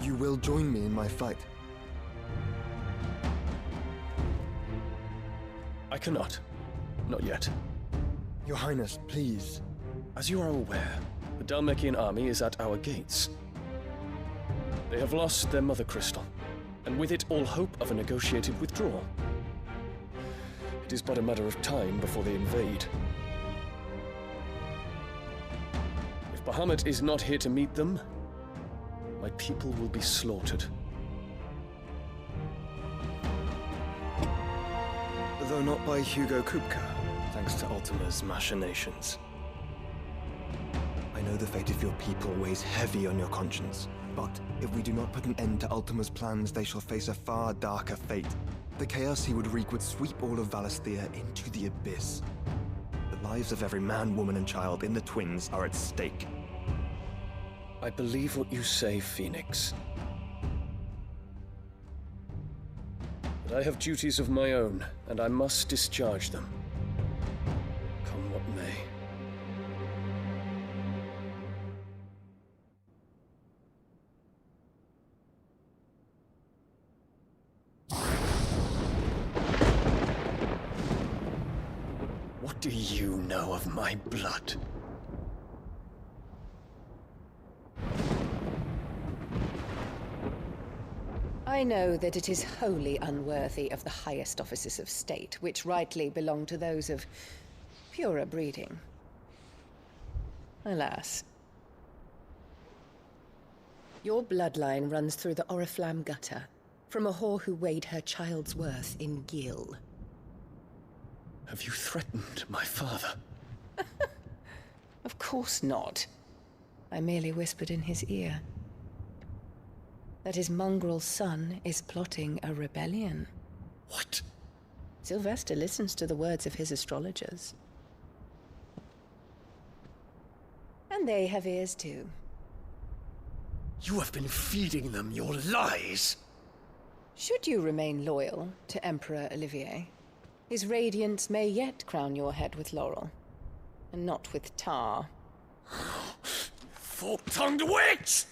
You will join me in my fight. I cannot. Not yet. Your Highness, please. As you are aware, the Dhalmekian army is at our gates. They have lost their mother crystal, and with it all hope of a negotiated withdrawal. It is but a matter of time before they invade. If Bahamut is not here to meet them, my people will be slaughtered. Though not by Hugo Kupka, thanks to Ultima's machinations. I know the fate of your people weighs heavy on your conscience, but if we do not put an end to Ultima's plans, they shall face a far darker fate. The chaos he would wreak would sweep all of Valisthea into the abyss. The lives of every man, woman, and child in the Twins are at stake. I believe what you say, Phoenix. But I have duties of my own, and I must discharge them. Come what may. What do you know of my blood? I know that it is wholly unworthy of the highest offices of state, which rightly belong to those of purer breeding. Alas. Your bloodline runs through the Oriflamme gutter, from a whore who weighed her child's worth in gil. Have you threatened my father? Of course not. I merely whispered in his ear that his mongrel son is plotting a rebellion. What? Sylvester listens to the words of his astrologers. And they have ears too. You have been feeding them your lies! Should you remain loyal to Emperor Olivier, his radiance may yet crown your head with laurel, and not with tar. Fork-tongued witch!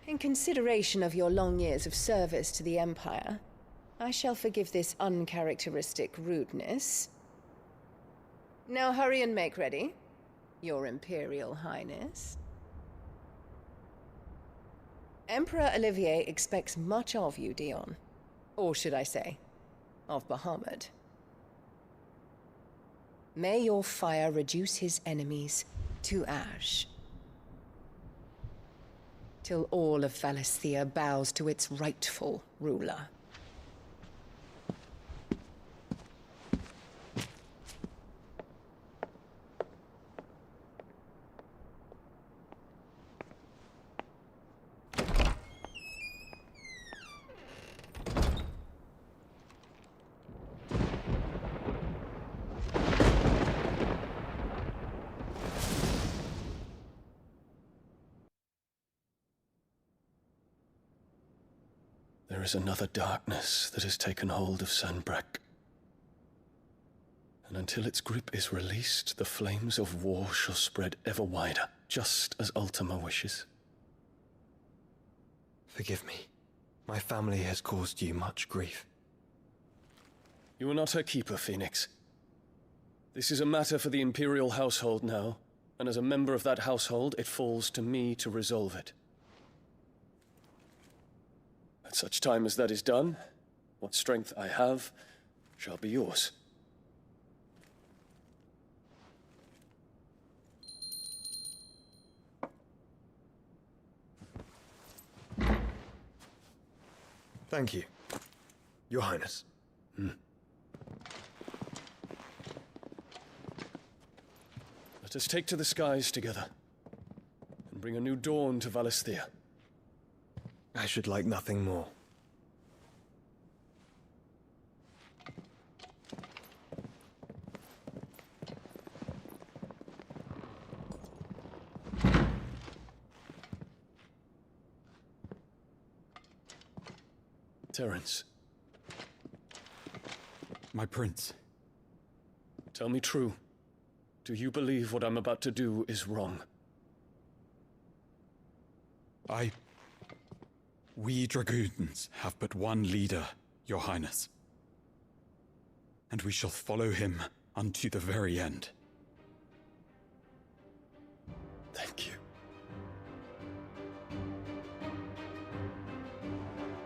In consideration of your long years of service to the Empire, I shall forgive this uncharacteristic rudeness. Now hurry and make ready, Your Imperial Highness. Emperor Olivier expects much of you, Dion. Or should I say, of Bahamut. May your fire reduce his enemies to ash, till all of Valisthea bows to its rightful ruler. There is another darkness that has taken hold of Sanbreque. And until its grip is released, the flames of war shall spread ever wider, just as Ultima wishes. Forgive me. My family has caused you much grief. You are not her keeper, Phoenix. This is a matter for the Imperial household now, and as a member of that household, it falls to me to resolve it. At such time as that is done, what strength I have shall be yours. Thank you, Your Highness. Let us take to the skies together, and bring a new dawn to Valisthea. I should like nothing more. Terence. My prince. Tell me true. Do you believe what I'm about to do is wrong? We dragoons have but one leader, Your Highness. And we shall follow him unto the very end. Thank you.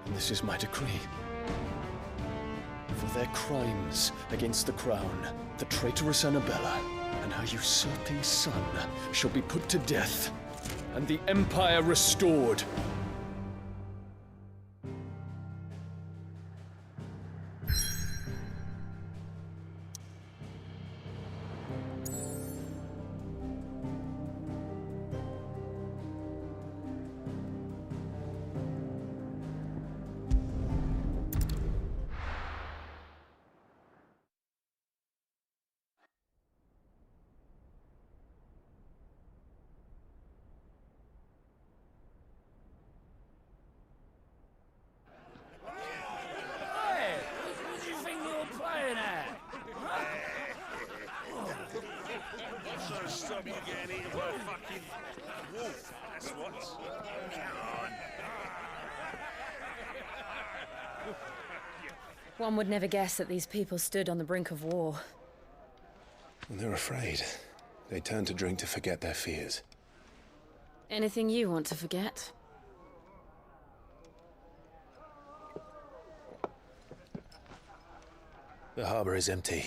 And this is my decree. For their crimes against the crown, the traitorous Annabella and her usurping son shall be put to death, and the Empire restored. Hey, what do you think you're playing at? What's gonna stop you getting eaten by a fucking wolf? That's what. Come on. One would never guess that these people stood on the brink of war. They're afraid. They turn to drink to forget their fears. Anything you want to forget? The harbor is empty,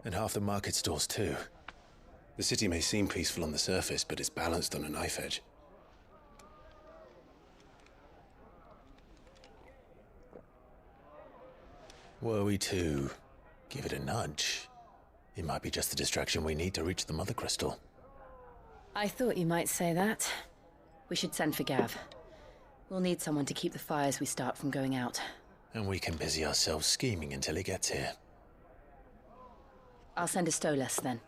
and half the market stalls too. The city may seem peaceful on the surface, but it's balanced on a knife edge. Were we to give it a nudge, it might be just the distraction we need to reach the Mother Crystal. I thought you might say that. We should send for Gav. We'll need someone to keep the fires we start from going out. And we can busy ourselves scheming until he gets here. I'll send a Stolas then.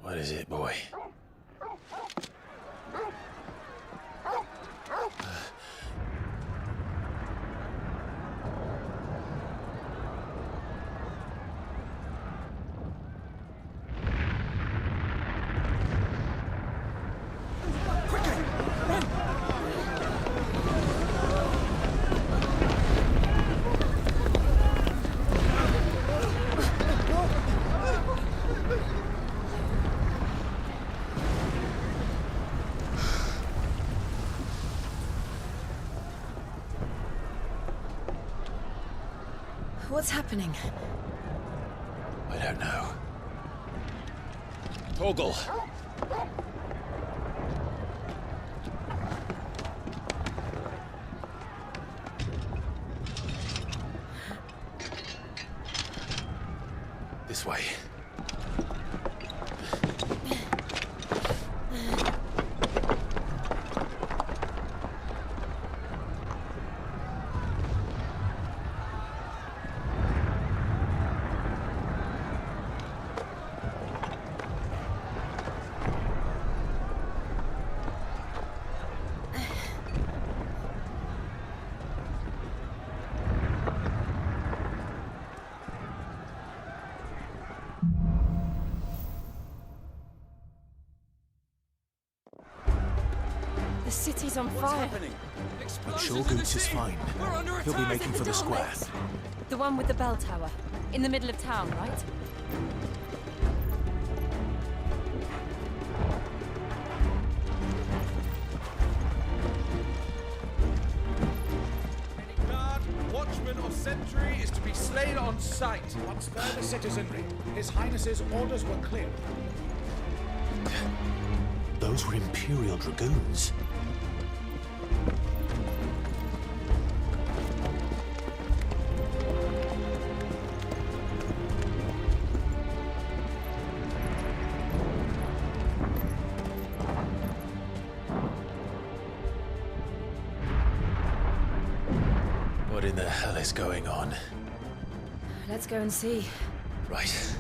What is it, boy? What's happening? I don't know. Torgal! This way. The city's on fire. I'm sure Goots is fine. He'll be making for the square. The one with the bell tower. In the middle of town, right? Any guard, watchman, or sentry is to be slain on sight. Once spare the citizenry. His Highness's orders were clear. Those were Imperial Dragoons. What in the hell is going on? Let's go and see. Right.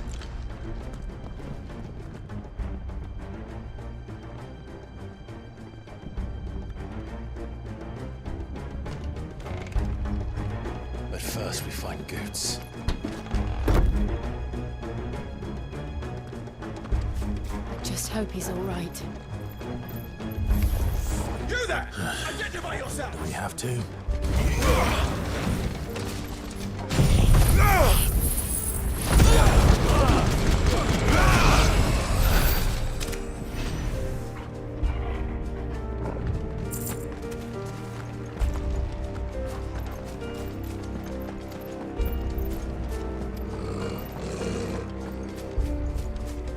But first we find Goots. Just hope he's all right. that! Identify yourself! Do we have to?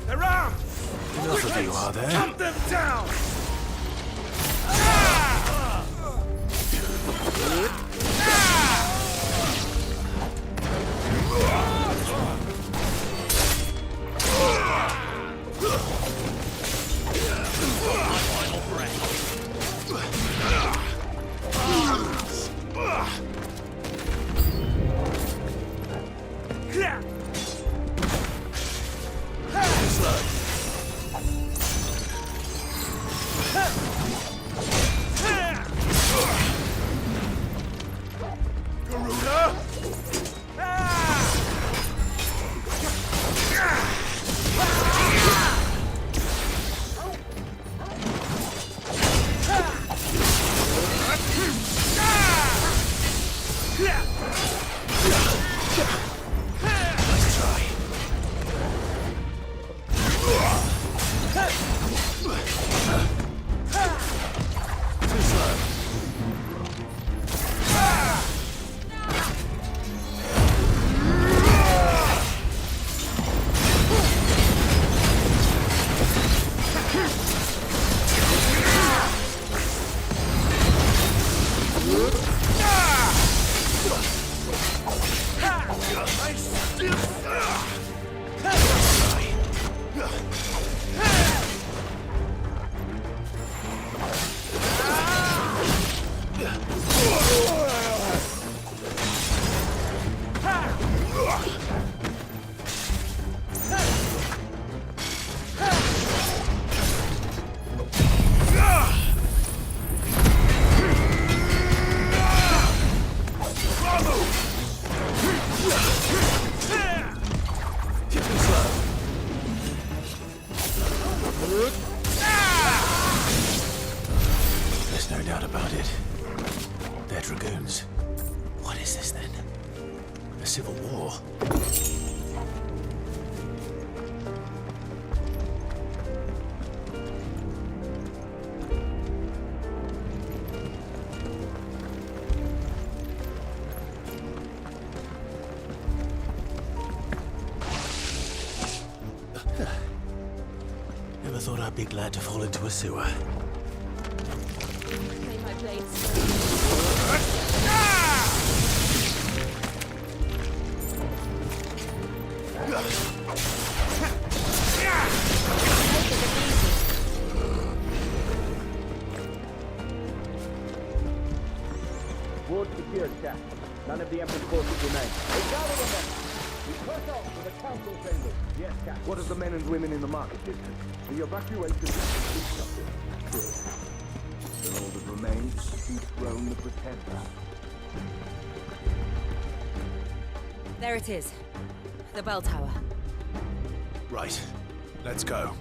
They're armed! Enough of you, are there? Hunt them down! There's no doubt about it. They're dragoons. What is this then? A civil war? Never thought I'd be glad to fall into a sewer. Play my blades. Ward secured, Jack. None of the Emperor's forces remain. We gather the men. We push on to the council chambers. Yes, Jack. What of the men and women in the market district? The evacuation is constructed. Good. Then all that remains is to dethrone the Pretender. There it is. The bell tower. Right. Let's go.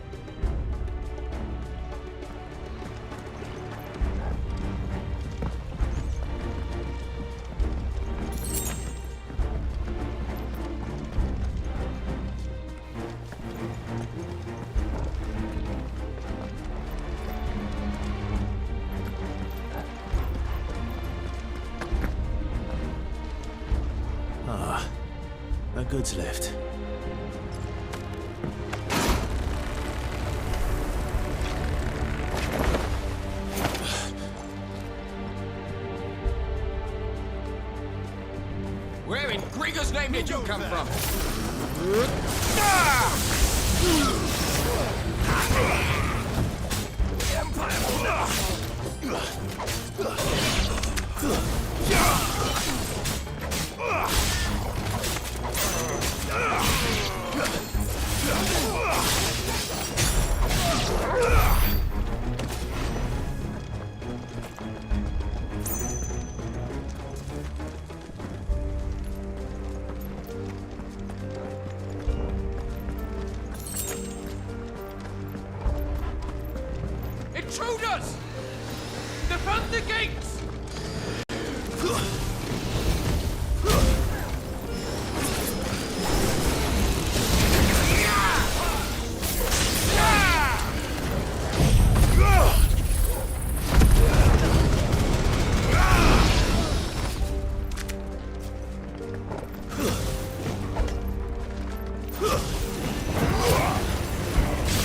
A goods lift. Where in Grieger's name did you come from? Intruders! The Defend the gates!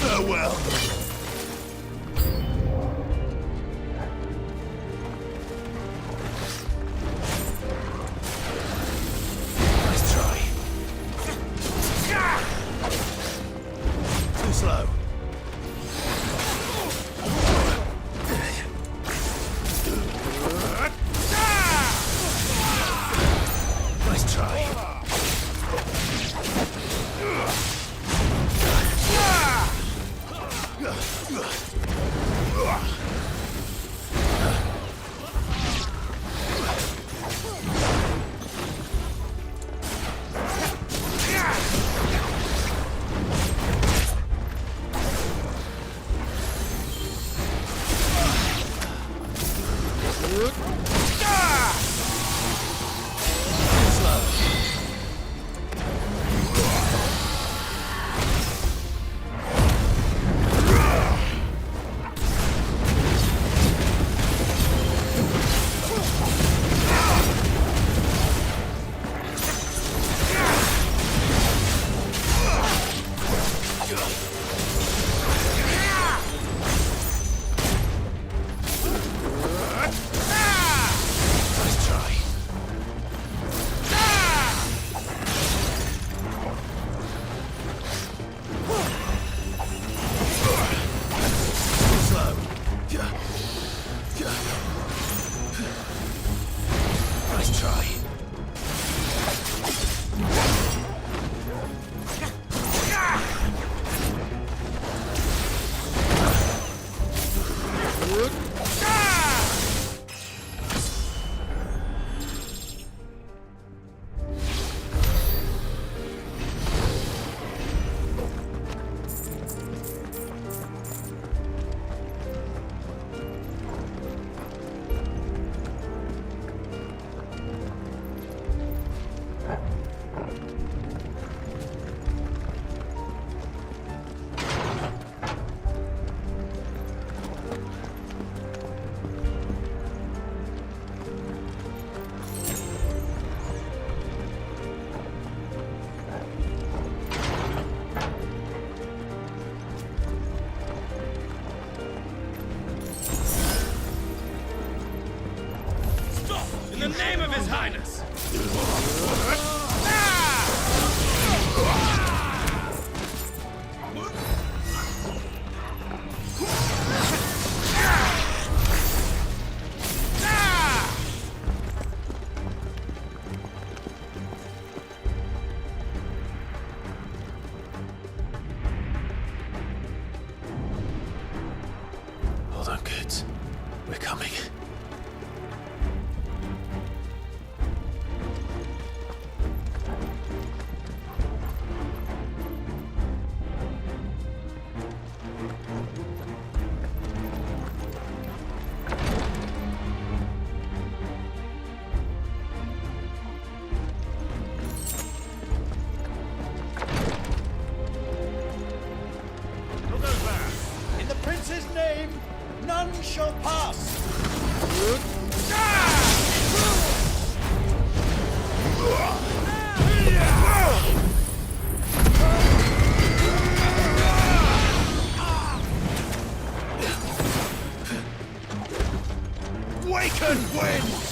Farewell. Nice try. Too slow. Nice try. In the name of His Highness! Hold on, kids. We're coming. Who goes there? In the prince's name, none shall pass. Waken winds!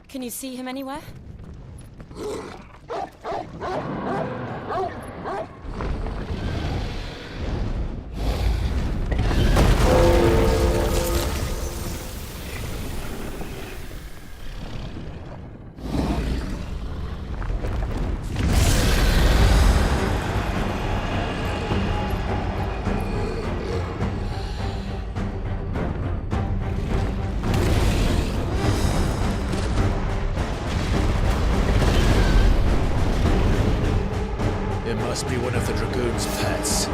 Can you see him anywhere? It must be one of the Dragoon's pets.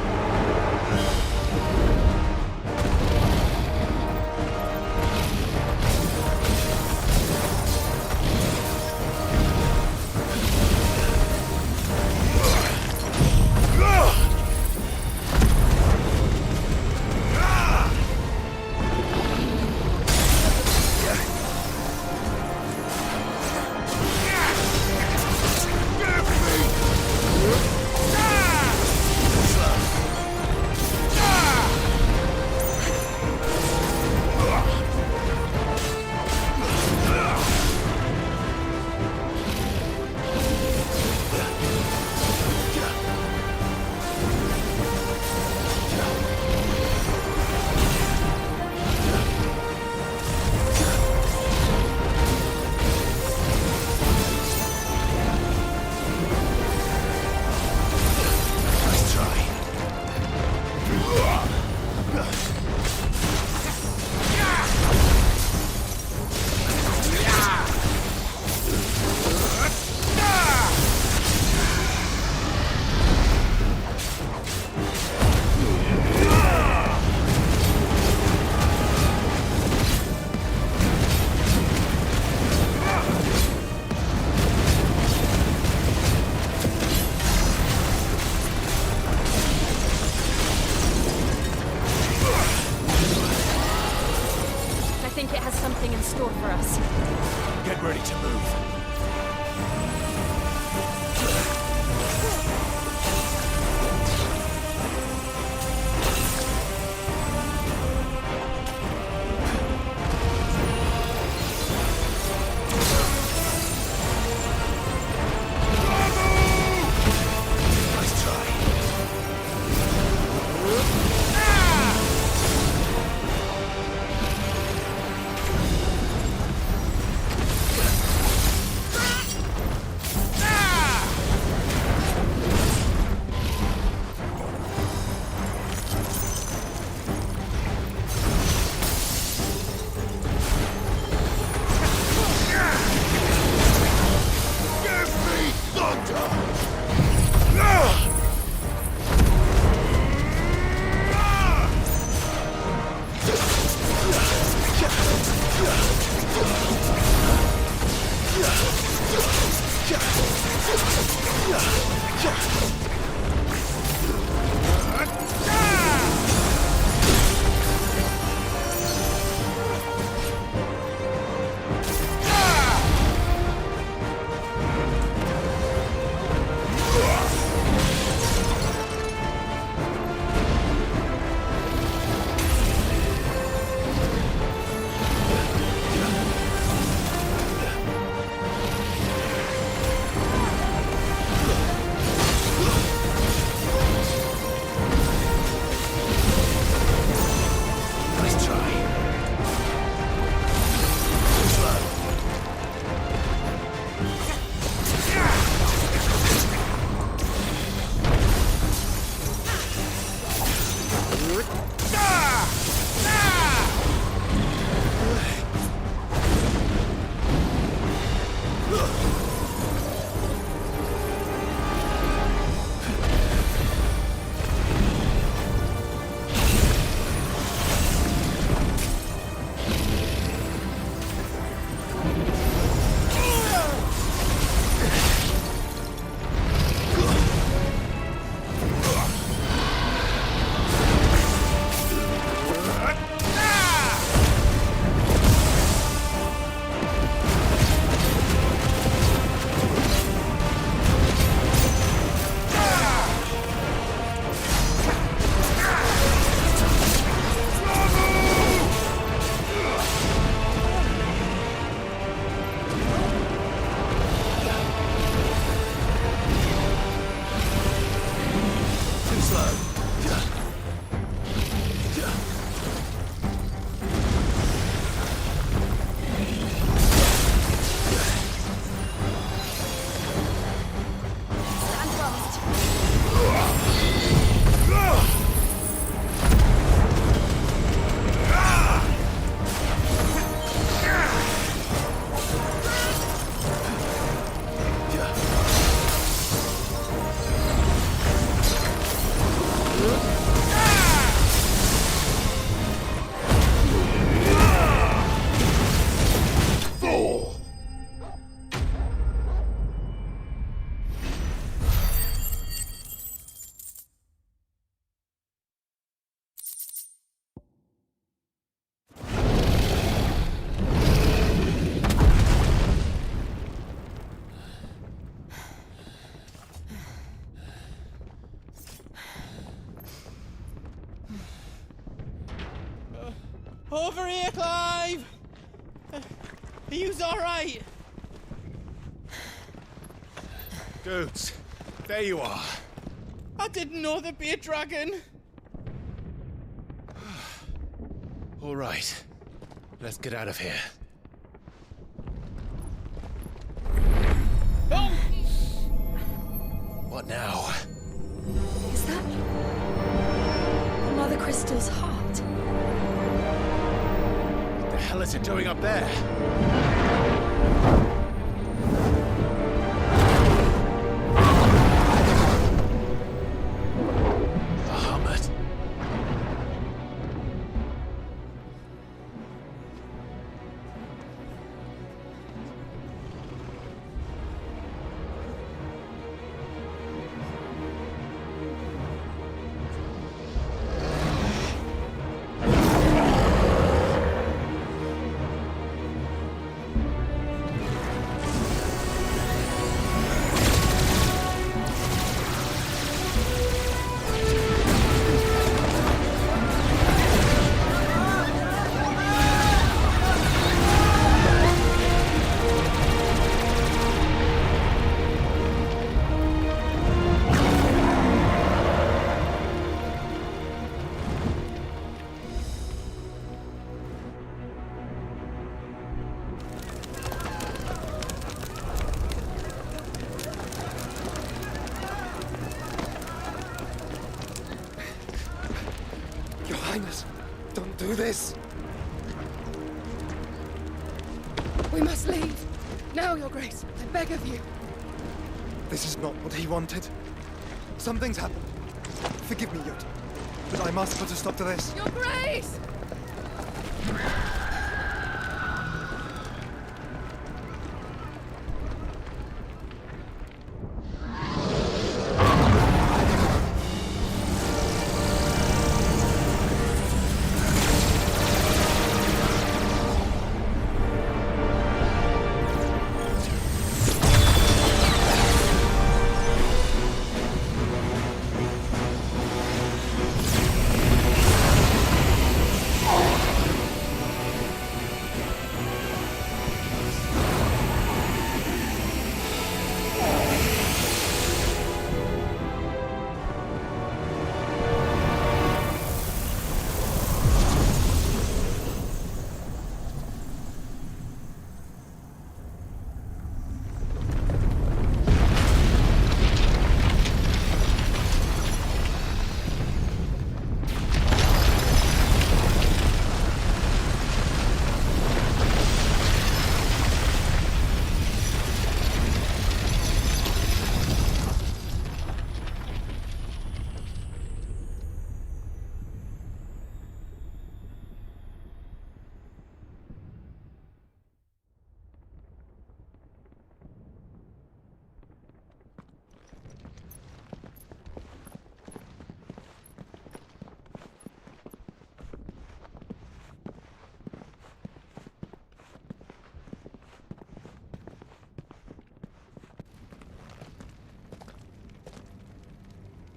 I think it has something in store for us. Get ready to move. Over here, Clive! Are you alright? Goots, there you are. I didn't know there'd be a dragon. All right, let's get out of here. Oh! What now? Is that Mother Crystal's heart? What the hell is it doing up there? Bahamut. Your Highness, don't do this. We must leave. Now, Your Grace. I beg of you. This is not what he wanted. Something's happened. Forgive me, Yot, but I must put a stop to this. Your Grace!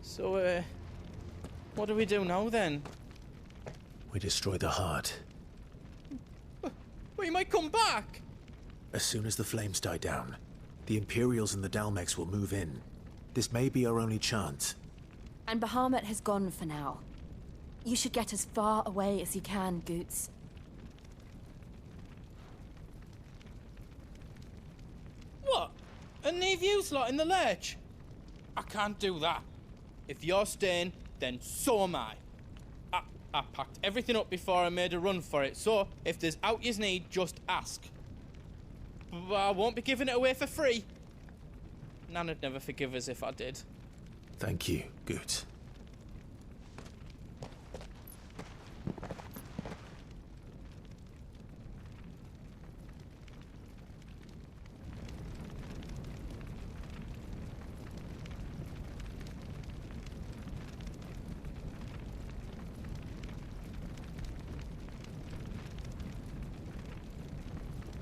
So, what do we do now then? We destroy the heart. Well, you might come back! As soon as the flames die down, the Imperials and the Dalmex will move in. This may be our only chance. And Bahamut has gone for now. You should get as far away as you can, Goots. What? And leave you lot in the lurch? I can't do that. If you're staying, then so am I. I packed everything up before I made a run for it, so if there's out you need, just ask. But I won't be giving it away for free. Nana'd never forgive us if I did. Thank you, Goots.